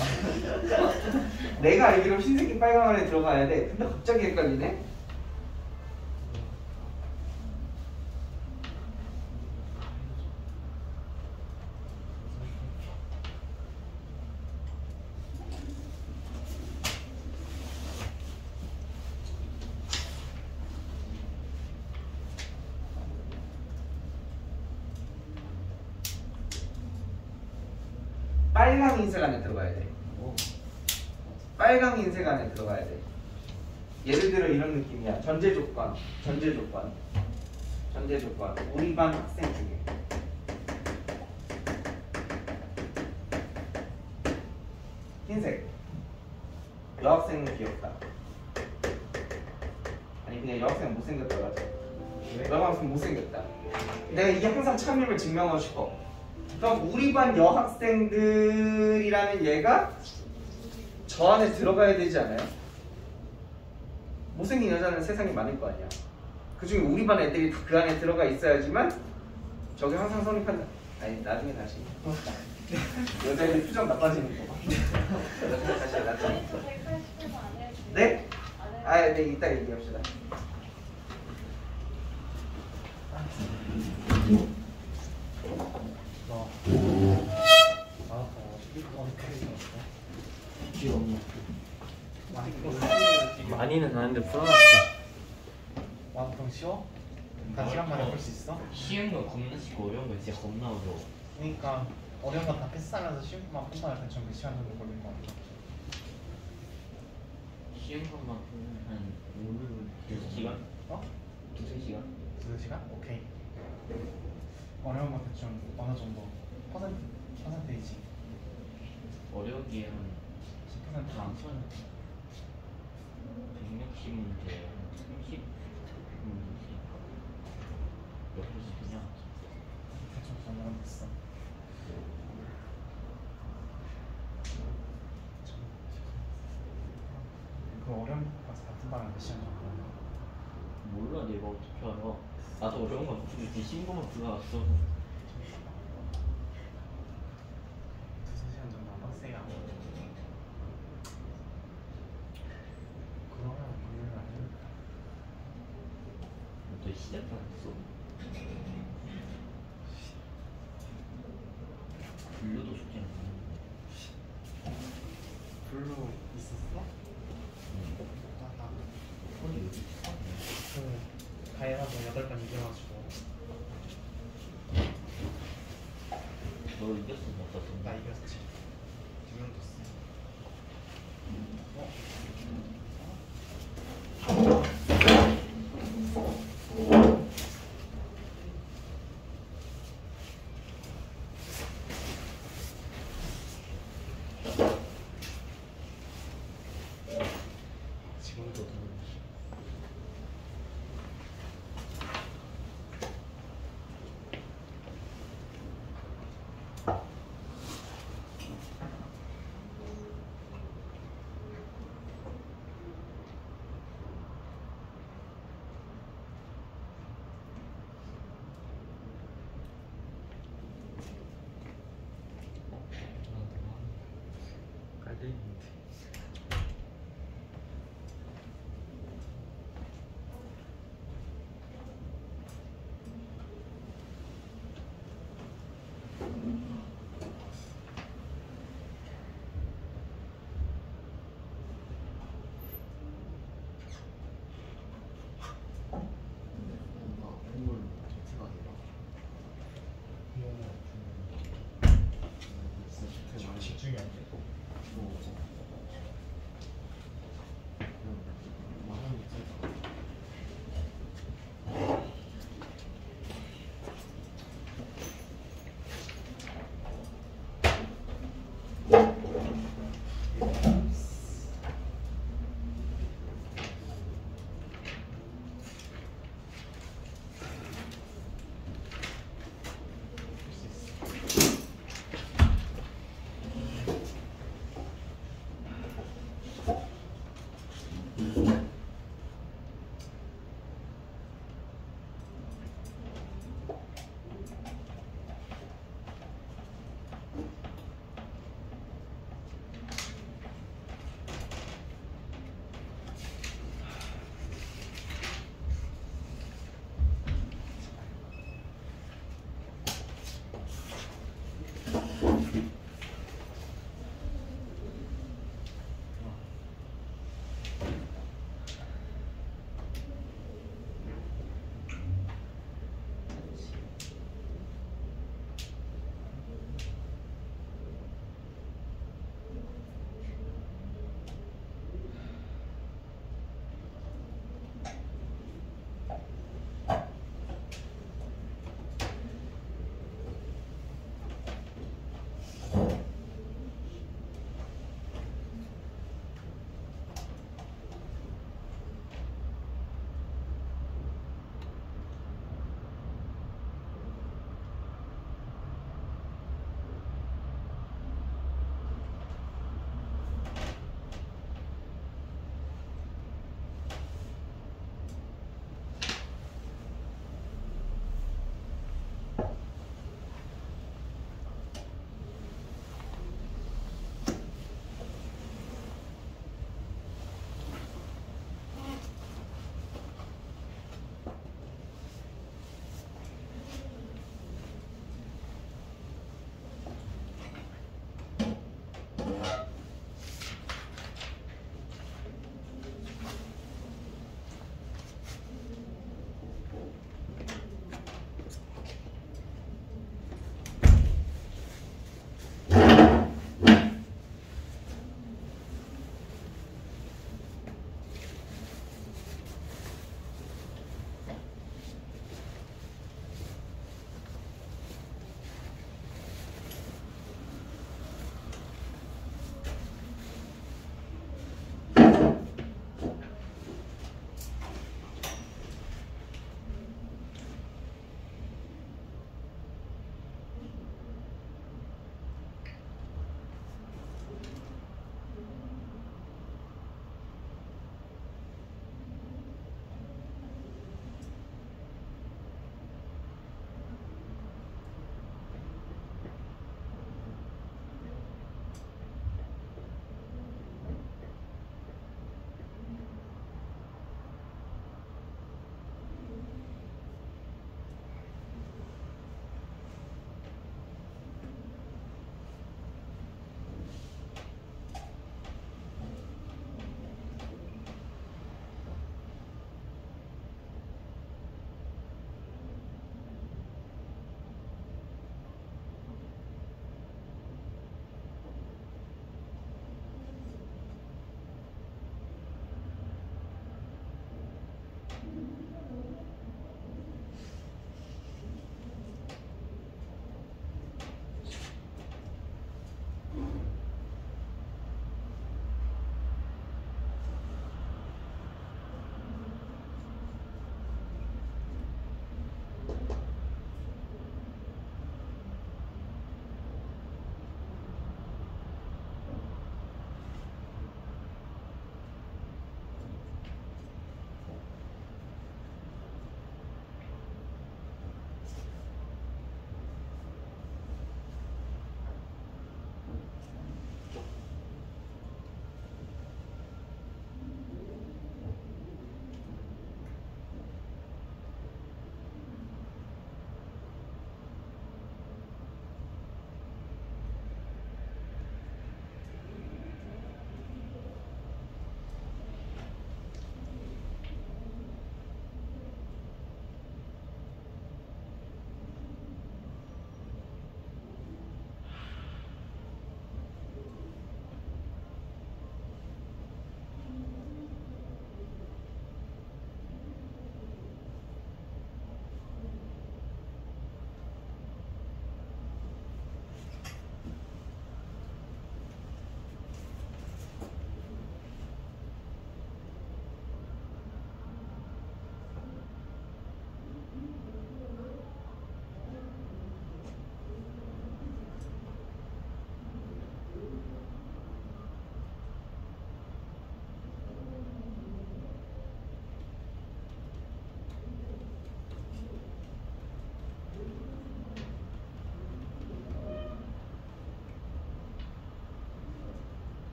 내가 알기로 흰색이 빨강 안에 들어가야 돼. 근데 갑자기 헷갈리네? 빨강 흰색 안에 들어가야 돼. 빨강 흰색 안에 들어가야 돼. 예를 들어 이런 느낌이야. 전제 조건. 우리 반 학생 중에 흰색 여학생은 귀엽다. 아니 그냥 여학생은 못생겼다고 하자. 여학생은 못생겼다. 내가 이게 항상 참임을 증명하고 싶어. 그럼 우리 반 여학생들이라는 얘가 저 안에 들어가야 되지 않아요? 못생긴 여자는 세상에 많을 거 아니야. 그중에 우리 반 애들이 그 안에 들어가 있어야지만 저게 항상 성립한다. 아니 나중에 다시 여자애들 표정 나빠지는 거 봐. 나중에 다시 나중에. 네? 네 이따 얘기합시다. 많이는 아는데 풀어놨어. 완성 쉬워? 다 시간 만에 볼 수 있어? 쉬운 거 겁나 쉽고 어려운 거 진짜 겁나 어려워. 그러니까 어려운 건 다 패스하면서 쉬운 것만 뽑아야 대충 몇 시간 정도 걸릴 것 같아. 쉬운 것만 풀면 한 2시간? 어? 2-3시간? 2시간? 오케이. 어려운 건 대충 어느 정도 퍼센테이지? 어려우기에 한 10% 다. 160문제 30문제 몇 문제냐? 대충 정리가 됐어. 그 어려운 거 봐서 같은 반에 몇 시간 정도 걸려? 몰라 내가 어떻게 알아. 나도 어려운 건 풀지 쉬운 것만 풀어왔어. 2-3시간 정도 안 빡세게 안 걸려. 그러면 분명히 안 되니까. 너 시작도 안 했어. 분류도 쉽지 않아. 블루 있었어? 맞다. 손이 왜 이렇게 크네. 그 가해가지고 8번 이겨가지고 너 이겼어 못 졌어? 나 이겼지. 두명 뒀어. 지금도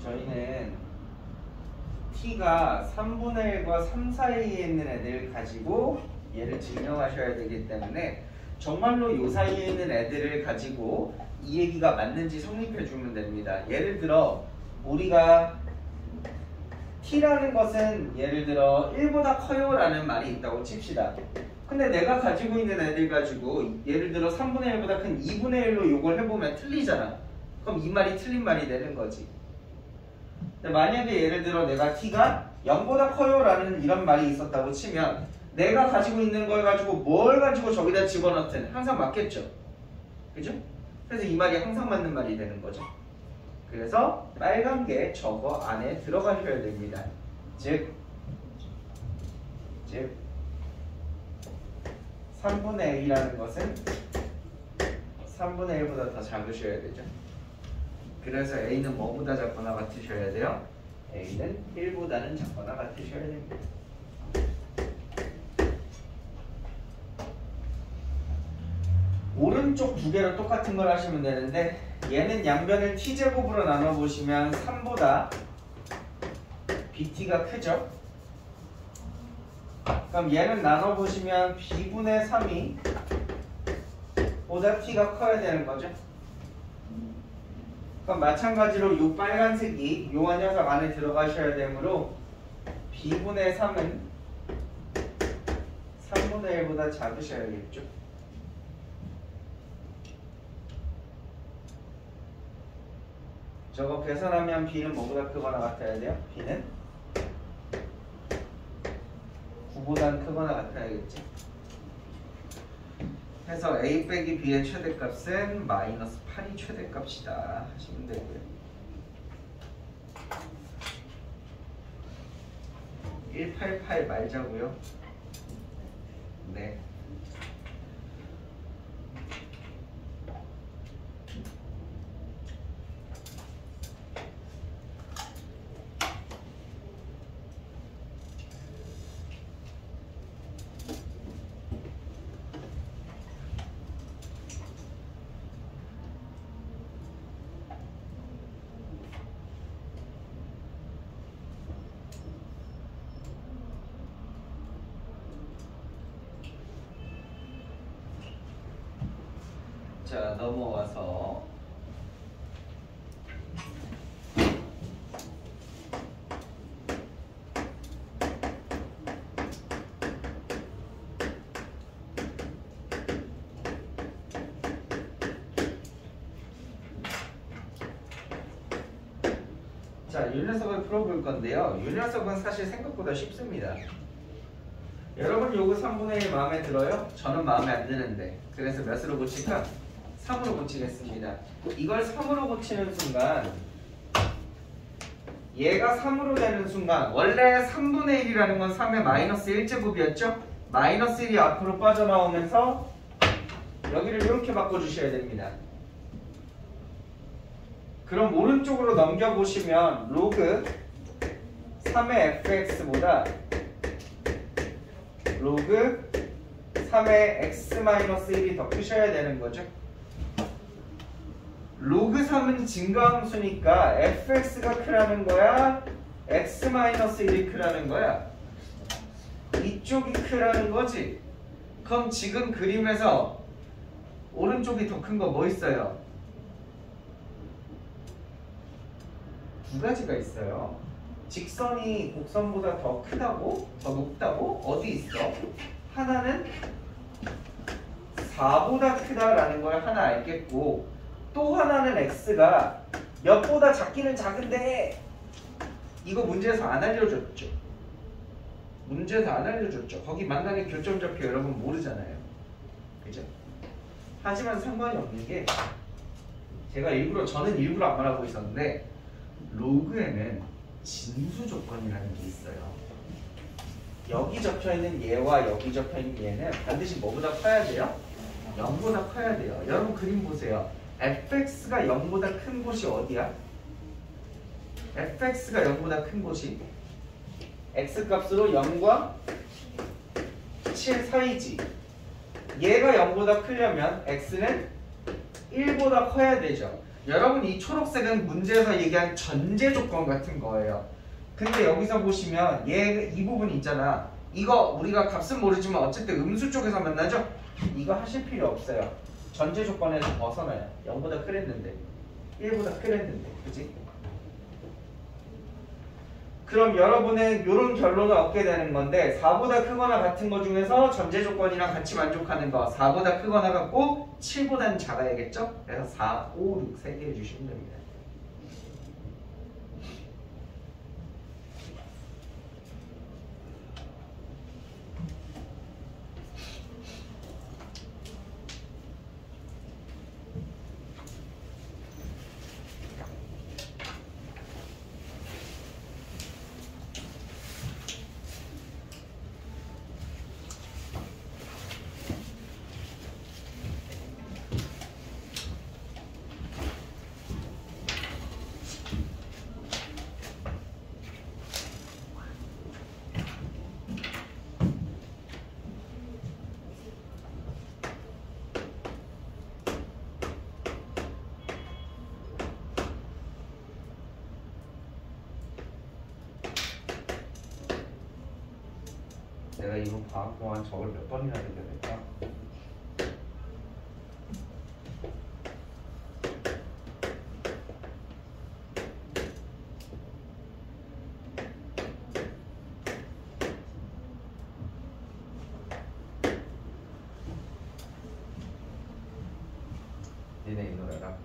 저희는 t가 3분의 1과 3 사이에 있는 애들을 가지고 얘를 증명하셔야 되기 때문에 정말로 요 사이에 있는 애들을 가지고 이 얘기가 맞는지 성립해 주면 됩니다. 예를 들어 우리가 t라는 것은 예를 들어 1보다 커요 라는 말이 있다고 칩시다. 근데 내가 가지고 있는 애들 가지고 예를 들어 3분의 1보다 큰 2분의 1로 요걸 해보면 틀리잖아. 그럼 이 말이 틀린 말이 되는 거지. 근데 만약에 예를 들어 내가 t가 0보다 커요 라는 이런 말이 있었다고 치면 내가 가지고 있는 걸 가지고 뭘 가지고 저기다 집어넣든 항상 맞겠죠. 그죠? 그래서 이 말이 항상 맞는 말이 되는 거죠. 그래서 빨간 게 저거 안에 들어가셔야 됩니다. 즉 3분의 1이라는 것은 3분의 1보다 더 작으셔야 되죠. 그래서 A는 뭐보다 작거나 같으셔야 돼요? A는 1보다는 작거나 같으셔야 됩니다. 오른쪽 두 개로 똑같은 걸 하시면 되는데 얘는 양변을 t제곱으로 나눠보시면 3보다 bt가 크죠? 그럼 얘는 나눠보시면 b분의 3이 보다 t가 커야 되는 거죠? 그럼 마찬가지로 이 빨간색이 요 녀석 안에 들어가셔야 되므로 b분의 3은 3분의 1보다 작으셔야겠죠? 저거 계산하면 b는 뭐보다 크거나 같아야 돼요? b는 9보다 크거나 같아야겠지? 해서 a 빼기 b의 최대값은 마이너스 8이 최대값이다 하시면 되고요. 188 말자고요. 네. 자, 넘어와서 자, 이 녀석을 풀어볼 건데요. 이 녀석은 사실 생각보다 쉽습니다. 여러분 요거 3분의 1 마음에 들어요? 저는 마음에 안 드는데 그래서 몇으로 고칠까? 3으로 고치겠습니다. 이걸 3으로 고치는 순간 얘가 3으로 되는 순간 원래 3분의 1이라는 건 3의 마이너스 1제곱이었죠? 마이너스 1이 앞으로 빠져나오면서 여기를 이렇게 바꿔주셔야 됩니다. 그럼 오른쪽으로 넘겨보시면 로그 3의 fx보다 로그 3의 x-1이 더 크셔야 되는 거죠. 로그 3은 증가함수니까 fx가 크라는 거야? x-1이 크라는 거야? 이쪽이 크라는 거지. 그럼 지금 그림에서 오른쪽이 더 큰 거 뭐 있어요? 두 가지가 있어요. 직선이 곡선보다 더 크다고? 더 높다고? 어디 있어? 하나는 4보다 크다라는 걸 하나 알겠고 또 하나는 x가 몇보다 작기는 작은데 이거 문제에서 안 알려줬죠. 문제에서 안 알려줬죠. 거기 만나는 교점좌표 여러분 모르잖아요. 그죠? 하지만 상관이 없는 게 저는 일부러 안 말하고 있었는데 로그에는 진수 조건이라는 게 있어요. 여기 적혀있는 얘와 여기 적혀있는 얘는 반드시 뭐보다 커야 돼요? 0보다 커야 돼요. 여러분 그림 보세요. fx가 0보다 큰 곳이 어디야? fx가 0보다 큰 곳이 x 값으로 0과 7 사이지. 얘가 0보다 크려면 x는 1보다 커야 되죠. 여러분 이 초록색은 문제에서 얘기한 전제 조건 같은 거예요. 근데 여기서 보시면 이 부분 있잖아. 이거 우리가 값은 모르지만 어쨌든 음수 쪽에서 만나죠? 이거 하실 필요 없어요. 전제 조건에서 벗어나요. 0보다 크랬는데 1보다 크랬는데 그치? 그럼 여러분은 이런 결론을 얻게 되는 건데 4보다 크거나 같은 거 중에서 전제 조건이랑 같이 만족하는 거 4보다 크거나 같고 7보다는 작아야겠죠? 그래서 4, 5, 6 3개 해주시면 됩니다. 내가 이번 방학 동안 저걸 몇 번이나 해야 될까? 니네 이 노래가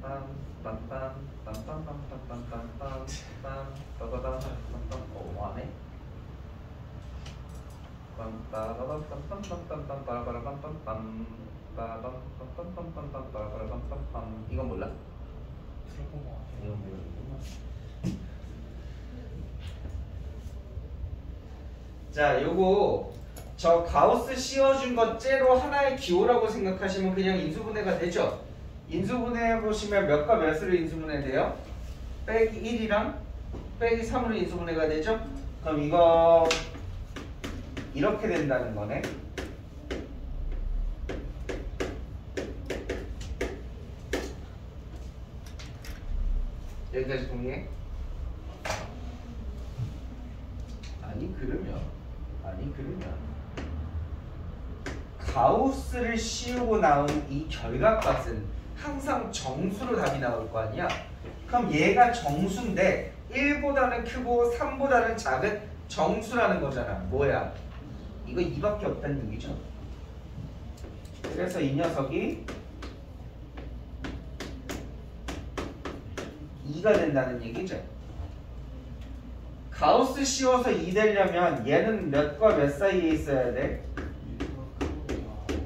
뭐하네? 이건 몰라? 들어본 거 같아요. 이건 모르는구나. 자, 요거 저 가우스 씌워준 것 째로 하나의 기호라고 생각하시면 그냥 인수분해가 되죠? 인수분해 보시면 몇과 몇으로 인수분해 돼요? 빼기 1이랑 빼기 3으로 인수분해가 되죠? 그럼 이거 이렇게 된다는 거네. 여기까지 동의해? 아니 그러면 가우스를 씌우고 나온 이 결과값은 항상 정수로 답이 나올 거 아니야? 그럼 얘가 정수인데 1보다는 크고 3보다는 작은 정수라는 거잖아. 뭐야? 이거 2밖에 없다는 얘기죠. 그래서 이 녀석이 2가 된다는 얘기죠. 가우스 씌워서 2 되려면 얘는 몇과 몇 사이에 있어야 돼?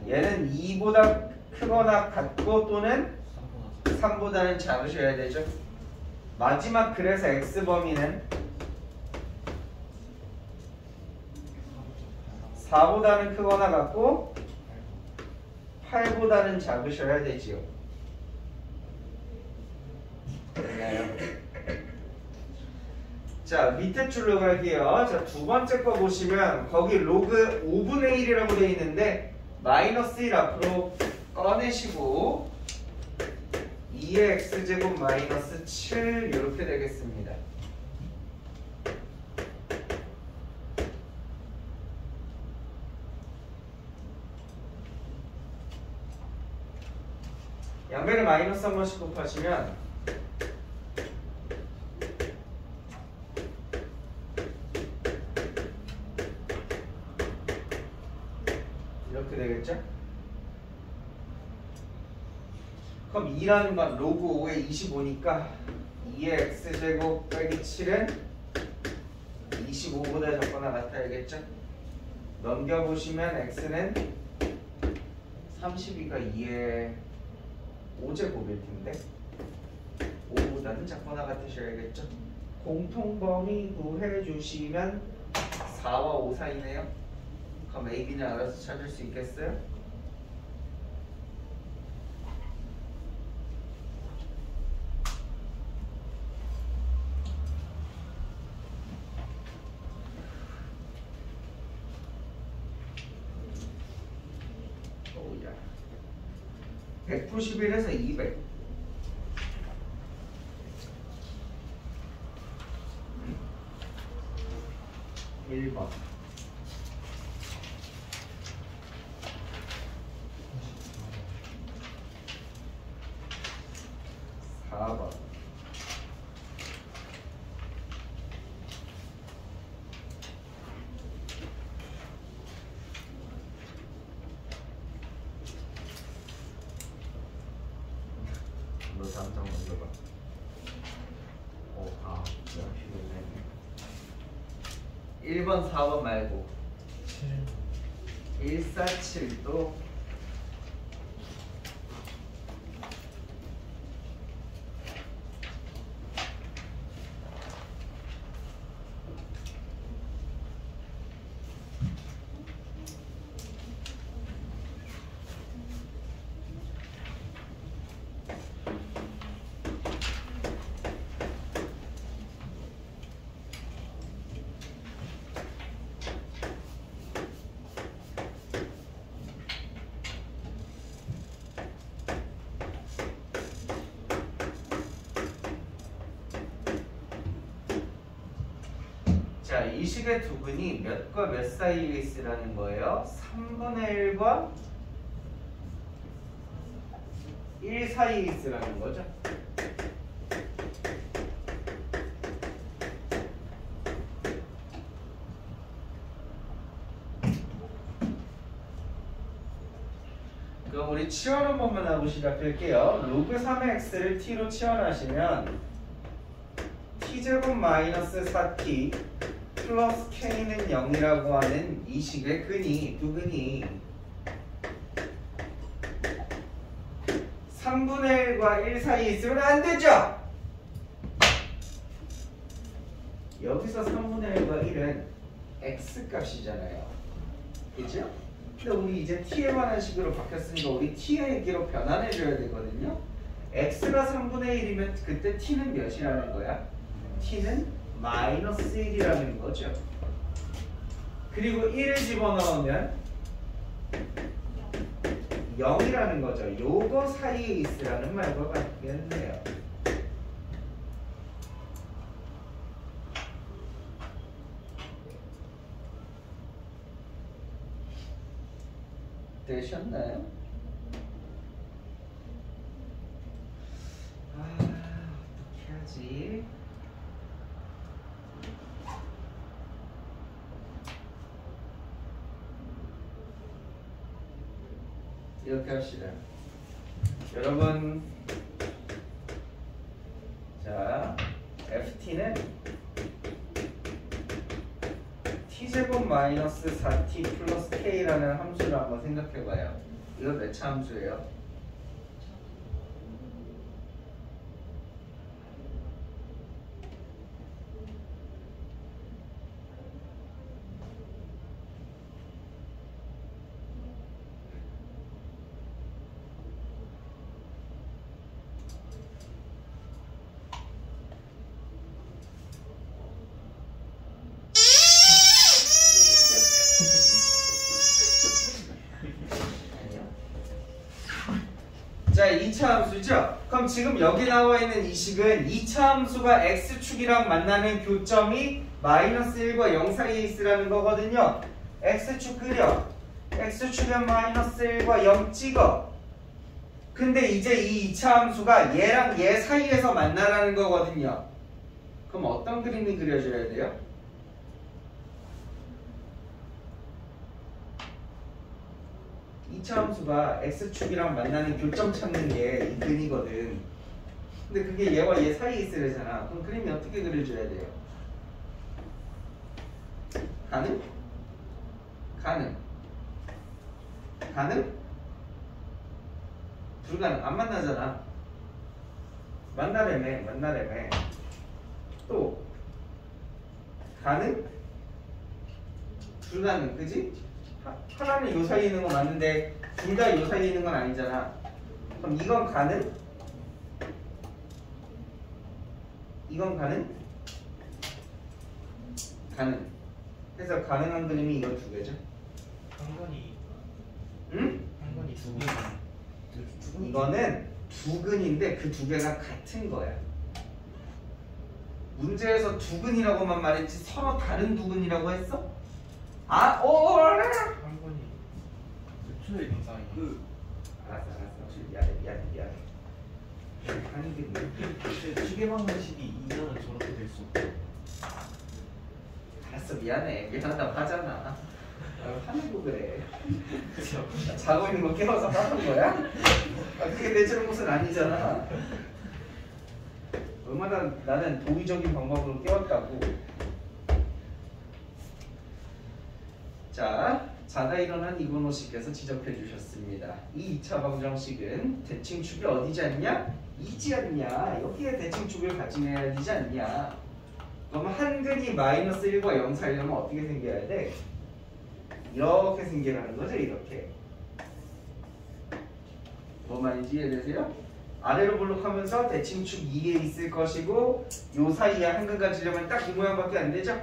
얘는 2보다 크거나 같고 또는 3보다는 작으셔야 되죠. 마지막 그래서 x범위는 4보다는 크거나 같고 8보다는 작으셔야 되지요. 됐나요? 자, 밑에 줄로 갈게요. 자, 두 번째 거 보시면 거기 로그 5분의 1이라고 되어 있는데 마이너스 1 앞으로 꺼내시고 2의 x제곱 마이너스 7 이렇게 되겠습니다. 양변에 마이너스 한 번씩 곱하시면 이렇게 되겠죠? 그럼 2라는 건 로그 5의 25니까 2의 x제곱 빼기 7은 25보다 적거나 같아야겠죠? 넘겨보시면 x는 32가 2의 5제곱일 텐데 5보다는 작거나 같으셔야겠죠? 공통범위 구해주시면 4와 5 사이네요. 그럼 A, B는 알아서 찾을 수 있겠어요? 191에서 200. 1번. 4번. 1번, 4번 말고 147도 자, 이 식의 두근이 몇과 몇 사이에 있으라는 거예요? 3분의 1과 1 사이에 있으라는 거죠. 그럼 우리 치환 한 번만 하고 시작할게요. 로그 3의 x를 t로 치환하시면 t제곱 마이너스 4t 플러스 k는 0이라고 하는 이 식의 근이, 두근이 3분의 1과 1 사이에 있으면 안 되죠? 여기서 3분의 1과 1은 x 값이잖아요. 그죠? 근데 우리 이제 t에 관한 식으로 바뀌었으니까 우리 t의 얘기로 변환해줘야 되거든요. x가 3분의 1이면 그때 t는 몇이라는 거야? t는 마이너스 1이라는 거죠. 그리고 1을 집어넣으면 0이라는 거죠. 요거 사이에 있으라는 말과 같겠네요. 되셨나요? 어떻게 하지? 이렇게 합시다. 여러분, 자, ft는 t제곱 마이너스 4t 플러스 k라는 함수를 한번 생각해봐요. 이거 몇 차 함수예요? 자, 2차 함수죠? 그럼 지금 여기 나와 있는 이 식은 2차 함수가 x축이랑 만나는 교점이 마이너스 1과 0 사이에 있으라는 거거든요. x축 그려. x축은 마이너스 1과 0 찍어. 근데 이제 이 2차 함수가 얘랑 얘 사이에서 만나라는 거거든요. 그럼 어떤 그림이 그려져야 돼요? 이 차 함수가 x축이랑 만나는 교점 찾는 게 이 근이거든. 근데 그게 얘와 얘 사이에 있으려잖아. 그럼 그림이 어떻게 그려줘야 돼요? 가능? 가능? 가능? 불가능. 안 만나잖아. 만나래매. 또 가능? 불가능. 그지? 하나는 요 사이에 있는 건 맞는데 둘 다 요 사이에 있는 건 아니잖아. 그럼 이건 가능? 이건 가능? 가능. 그래서 가능한 그림이 이거 두 개죠. 한 건이 응? 한 건이 두 개. 이거는 두근인데 그 두 개가 같은 거야. 문제에서 두근이라고만 말했지 서로 다른 두근이라고 했어? 아, 한 분이 애초에 굉장히 알았어. 미안해. 아니 근데 시계 방정식이 2년은 저렇게 될 수 없고. 알았어 미안해. 미안하다고 하잖아. 화내고 그래. 자고 있는 거 깨워서 하는 거야? 그게 내 잘못은 아니잖아. 얼마나 나는 도의적인 방법으로 깨웠다고. 자, 자다 일어난 이건호 씨께서 지적해 주셨습니다. 이 2차 방정식은 대칭축이 어디지 않냐? 이지 않냐? 여기에 대칭축을 가지내야 되지 않냐? 그럼 한근이 마이너스 1과 0 사이려면 어떻게 생겨야 돼? 이렇게 생겨나는 거죠, 이렇게. 뭐 말인지 이해되세요? 아래로 블록하면서 대칭축 2에 있을 것이고 요 사이에 한근 가지려면 딱 이 모양밖에 안 되죠?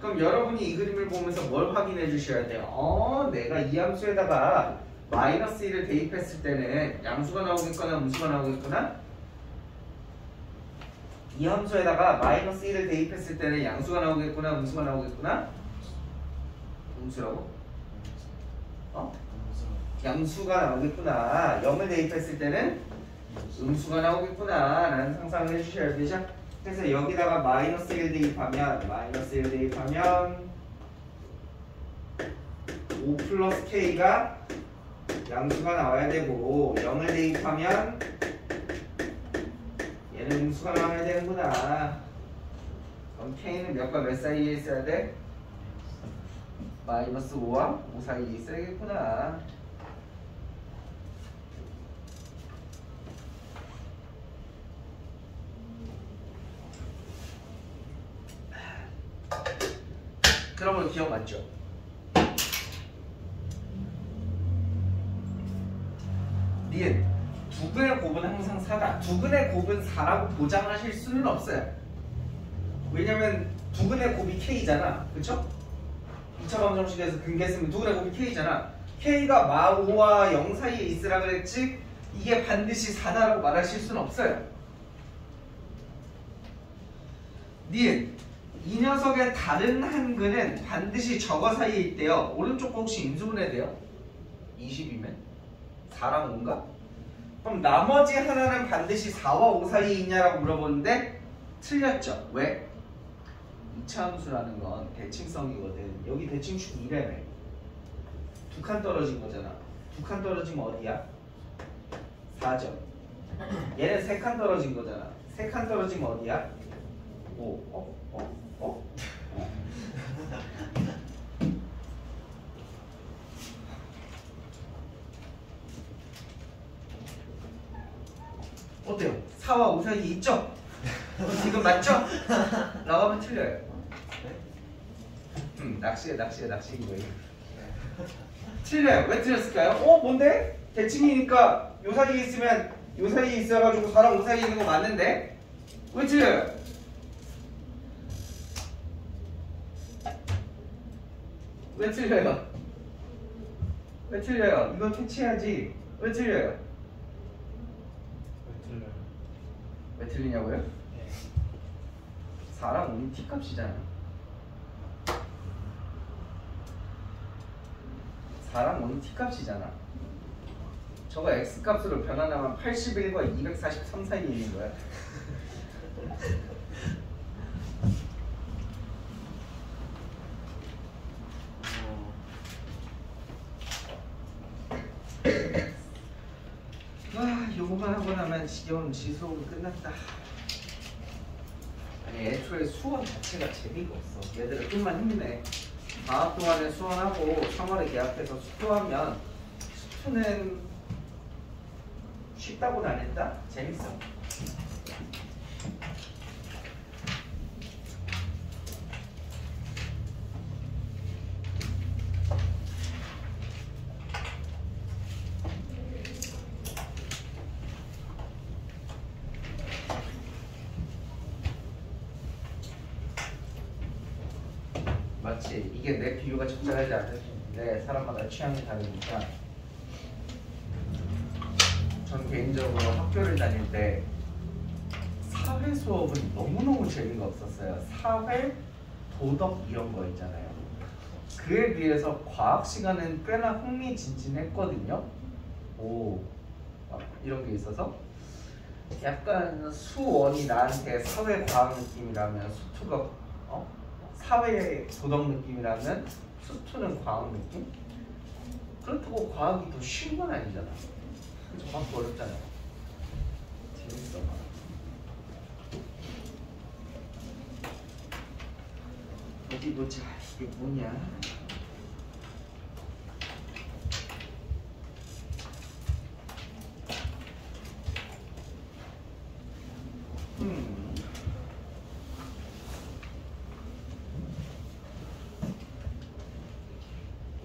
그럼 여러분이 이 그림을 보면서 뭘 확인해 주셔야 돼요? 내가 이 함수에다가 마이너스 1을 대입했을 때는 양수가 나오겠거나 음수가 나오겠거나? 이 함수에다가 마이너스 1을 대입했을 때는 양수가 나오겠구나 음수가 나오겠구나? 음수라고? 양수가 나오겠구나. 0을 대입했을 때는 음수가 나오겠구나 라는 상상을 해주셔야 되죠. 그래서 여기다가 마이너스 1 대입하면 5 플러스 K가 양수가 나와야 되고 0을 대입하면 얘는 음수가 나와야 되는구나. 그럼 K는 몇과 몇 사이에 있어야 돼? 마이너스 5와 5 사이에 있어야겠구나. 그러면 기억 맞죠? 니은 두근의 곱은 항상 4다. 두근의 곱은 4라고 보장하실 수는 없어요. 왜냐면 두근의 곱이 K잖아. 그쵸? 2차 방정식에서 근계 쓰면 두근의 곱이 K잖아. K가 마 5와 0 사이에 있으라 그랬지 이게 반드시 4다라고 말하실 수는 없어요. 니은 이 녀석의 다른 한근은 반드시 저거 사이에 있대요. 오른쪽 거 혹시 인수분해 돼요? 20이면? 4랑 5인가? 그럼 나머지 하나는 반드시 4와 5 사이에 있냐라고 물어보는데 틀렸죠. 왜? 2차 함수라는 건 대칭성이거든. 여기 대칭축 2라며. 2칸 떨어진 거잖아. 2칸 떨어지면 어디야? 4점. 얘는 3칸 떨어진 거잖아. 3칸 떨어지면 어디야? 5. 어때요? 4와 5 사이에 있죠? 지금 맞죠? 라고 하면 틀려요. 낚시인 거예요. 틀려요. 왜 틀렸을까요? 뭔데? 대칭이니까 요 사이에 있으면 요 사이에 있어가지고 4랑 5 사이에 있는 거 맞는데? 왜 틀려요? 왜 틀려요? 왜 틀려요? 이거 캐치해야지. 왜 틀려요? 왜 틀리냐고요? 예. 4랑 5는 t값이잖아. 4랑 5는 t값이잖아. 저거 x값으로 변환하면 81과 243 사이에 있는 거야. 요거만 하고 나면 지겨운 지수록은 끝났다. 아니 애초에 수원 자체가 재미가 없어. 얘들은 끝만 힘내. 방학 동안에 수원하고 3월에 계약해서 수투하면 수투는 쉽다고는 안 했다? 재밌어. 맞지? 이게 내 비유가 적절하지 않은데 사람마다 취향이 다르니까 전 개인적으로 학교를 다닐 때 사회 수업은 너무너무 재미가 없었어요. 사회, 도덕 이런 거 있잖아요. 그에 비해서 과학 시간은 꽤나 흥미진진했거든요. 오, 막 이런 게 있어서 약간 수원이 나한테 사회 과학 느낌이라면 수투가 사회 도덕 느낌이라면 수투는 과학 느낌? 그렇다고 과학이 더 쉬운 건 아니잖아. 그래서 과학도 어렵잖아요. 재밌어. 어디 보자. 이게 뭐냐?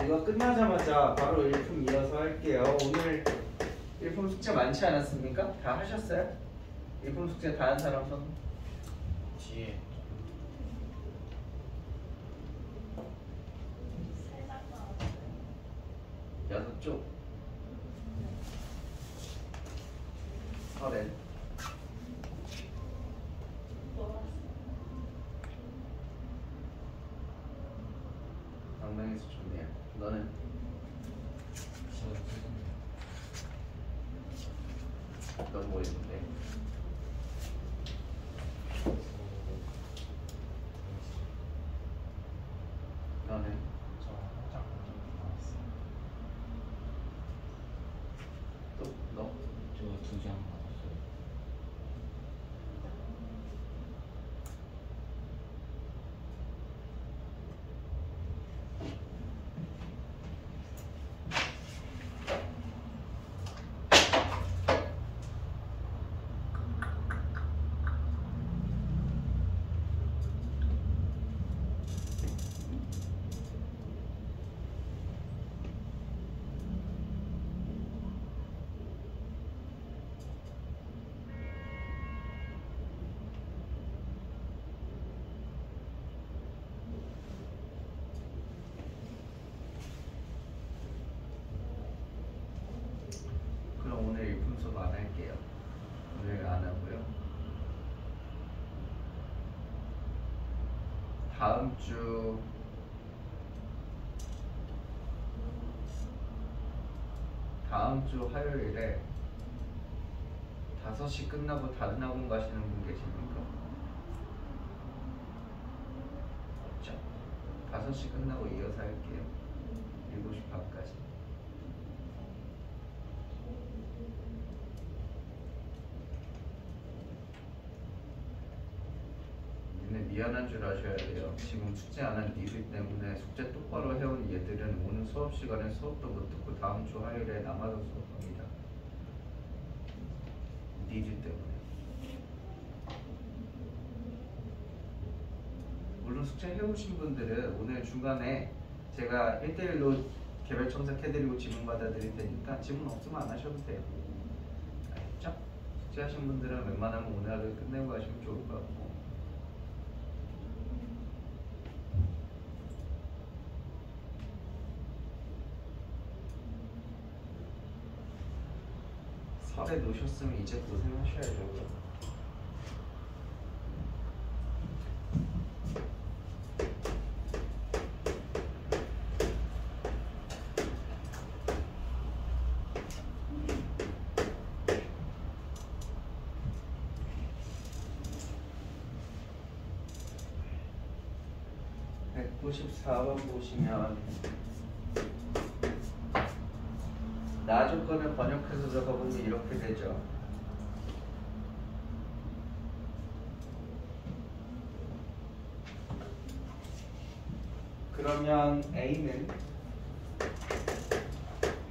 이거 끝나자마자 바로 일품 이어서 할게요. 오늘 일품 숙제 많지 않았습니까? 다 하셨어요? 일품 숙제 다 한 사람 손? 뒤에 6쪽 30 엉덩이에서 좋네요. 너는? 넌 뭐 있는데? 너는? 저 한장 나왔어요. 또 너? 저 2장 나왔어요. 그럼 오늘 일품 수업 안 할게요. 오늘 안 하고요. 다음 주 화요일에 5시 끝나고 다른 학원 가시는 분 계십니까? 없죠? 5시 끝나고 이어서 할게요. 7시 반까지. 근데 미안한 줄 아셔야 돼요. 지금 숙제 안 한 니들 때문에 숙제 똑바로 해온 얘들은 오늘 수업 시간에 수업도 못 듣고 다음 주 화요일에 남아서 수업합니다. 니들 때문에. 물론 숙제 해오신 분들은 오늘 중간에 제가 1대1로 개별 첨삭해드리고 지문 받아드릴 테니까 지문 없으면 안 하셔도 돼요. 알겠죠? 숙제하신 분들은 웬만하면 오늘 하루 끝내고 가시면 좋을 것 같고. 설에 놓으셨으면 이제 고생하셔야죠. 194번 보시면 나 조건을 번역해서 적어보면 이렇게 되죠. 그러면 A는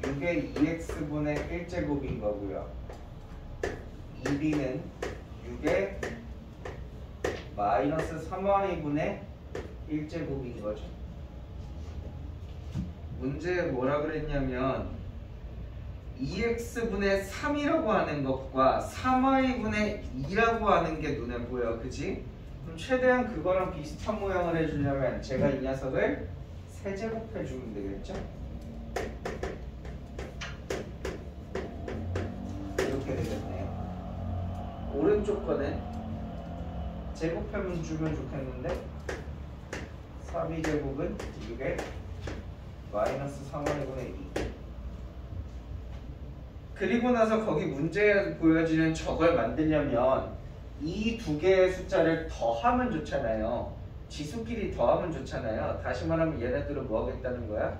6의 2x분의 1제곱인 거고요. 2B는 6의 마이너스 3y분의 1제곱인 거죠. 문제에 뭐라 그랬냐면 2x분의 3이라고 하는 것과 3y분의 2라고 하는 게 눈에 보여. 그지? 그럼 최대한 그거랑 비슷한 모양을 해주려면 제가 이 녀석을 세제곱해주면 되겠죠? 조건에 제곱하면 주면 좋겠는데 3이제곱은 이게 마이너스 3y분의 2. 그리고 나서 거기 문제에 보여지는 저걸 만들려면 이 두 개의 숫자를 더하면 좋잖아요. 지수끼리 더하면 좋잖아요. 다시 말하면 얘네들은 뭐 하겠다는 거야?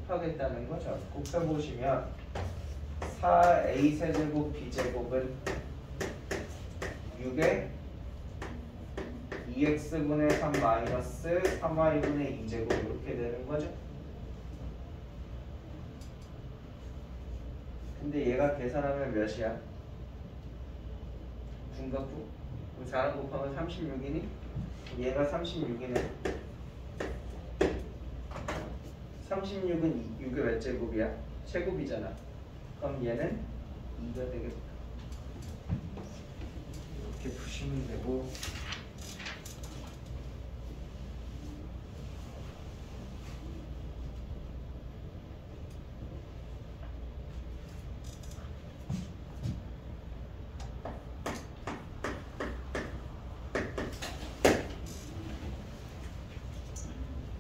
곱하겠다는 거죠. 곱해보시면 4a 세제곱 b제곱은 6에 2x분의 3 마이너스 3y분의 2제곱 이렇게 되는 거죠. 근데 얘가 계산하면 몇이야? 중각부? 4랑 곱하면 36이니? 얘가 36이네. 36은 6의 몇 제곱이야? 제곱이잖아. 그럼 얘는 2가 되겠다. 이렇게 푸시면 되고,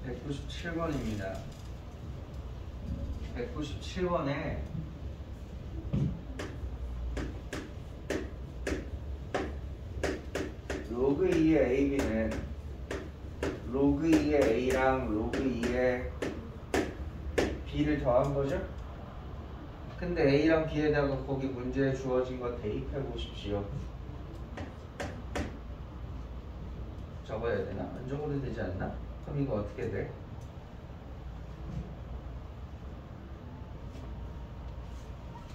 (197번입니다) 197번에 로그 2의 AB는 로그 2의 A랑 로그 2의 B를 더한 거죠? 근데 A랑 B에다가 거기 문제에 주어진 거 대입해 보십시오. 적어야 되나? 안 적어도 되지 않나? 그럼 이거 어떻게 돼?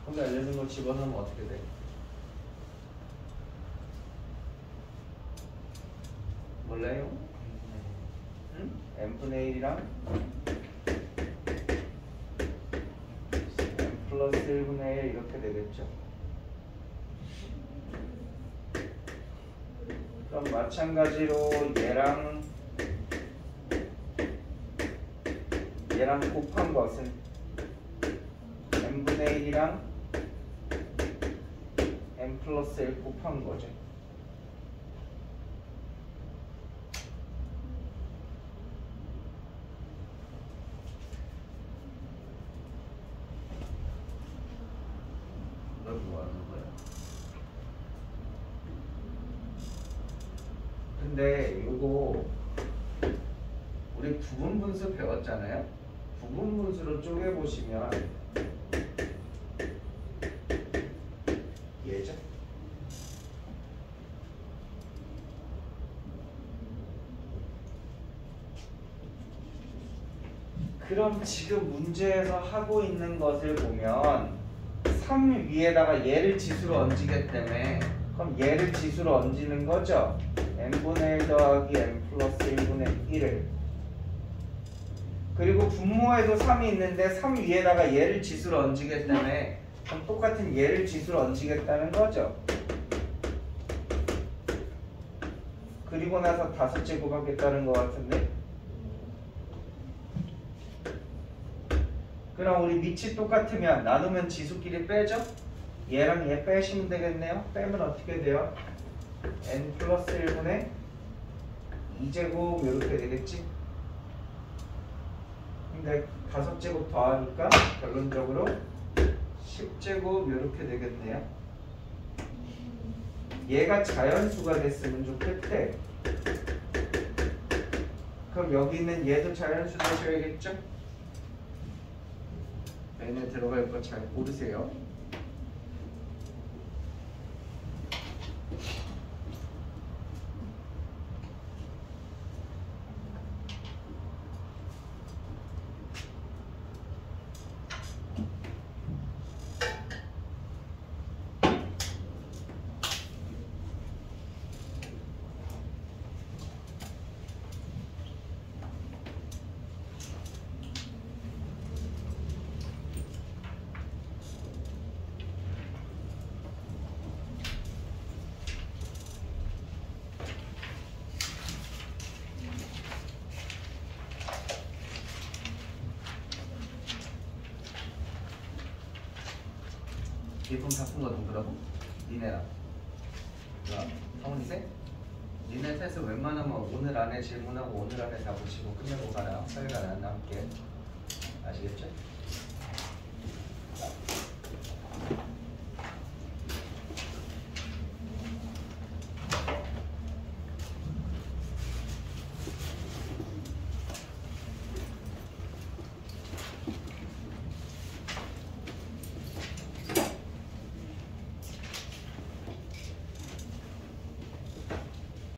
거기 알려준 거 집어넣으면 어떻게 돼? 몰라요? 응? n분의 1이랑 n 플러스 1분의 1 이렇게 되겠죠? 그럼 마찬가지로 얘랑 곱한 것은 n분의 1이랑 n 플러스 1 곱한 거죠. 너 뭐 하는 거야? 근데 요거 우리 부분분수 배웠잖아요? 부분분수로 쪼개보시면 얘죠? 그럼 지금 문제에서 하고 있는 것을 보면 3 위에다가 얘를 지수로 얹기때문에 그럼 얘를 지수로 얹는 거죠? n분의 1 더하기 n 플러스 1분의 1을 그리고 분모에도 3이 있는데 3 위에다가 얘를 지수로 얹기때문에 그럼 똑같은 얘를 지수로 얹겠다는 거죠. 그리고 나서 5제곱 하겠다는 것 같은데 그럼 우리 밑이 똑같으면 나누면 지수끼리 빼죠? 얘랑 얘 빼시면 되겠네요. 빼면 어떻게 돼요? n 플러스 1분의 2제곱 이렇게 되겠지? 근데 5제곱 더하니까 결론적으로 10제곱 이렇게 되겠네요. 얘가 자연수가 됐으면 좋겠대. 그럼 여기 있는 얘도 자연수 되셔야겠죠? 얘네 들어갈 거 잘 고르세요. 예품 다 푼 거 누구라고? 니네랑 뭐야 성훈이 셋? 니네 셋은 웬만하면 오늘 안에 질문하고 오늘 안에 다 붙이고 끝내고 가라. 서열가 안 남게. 아시겠죠?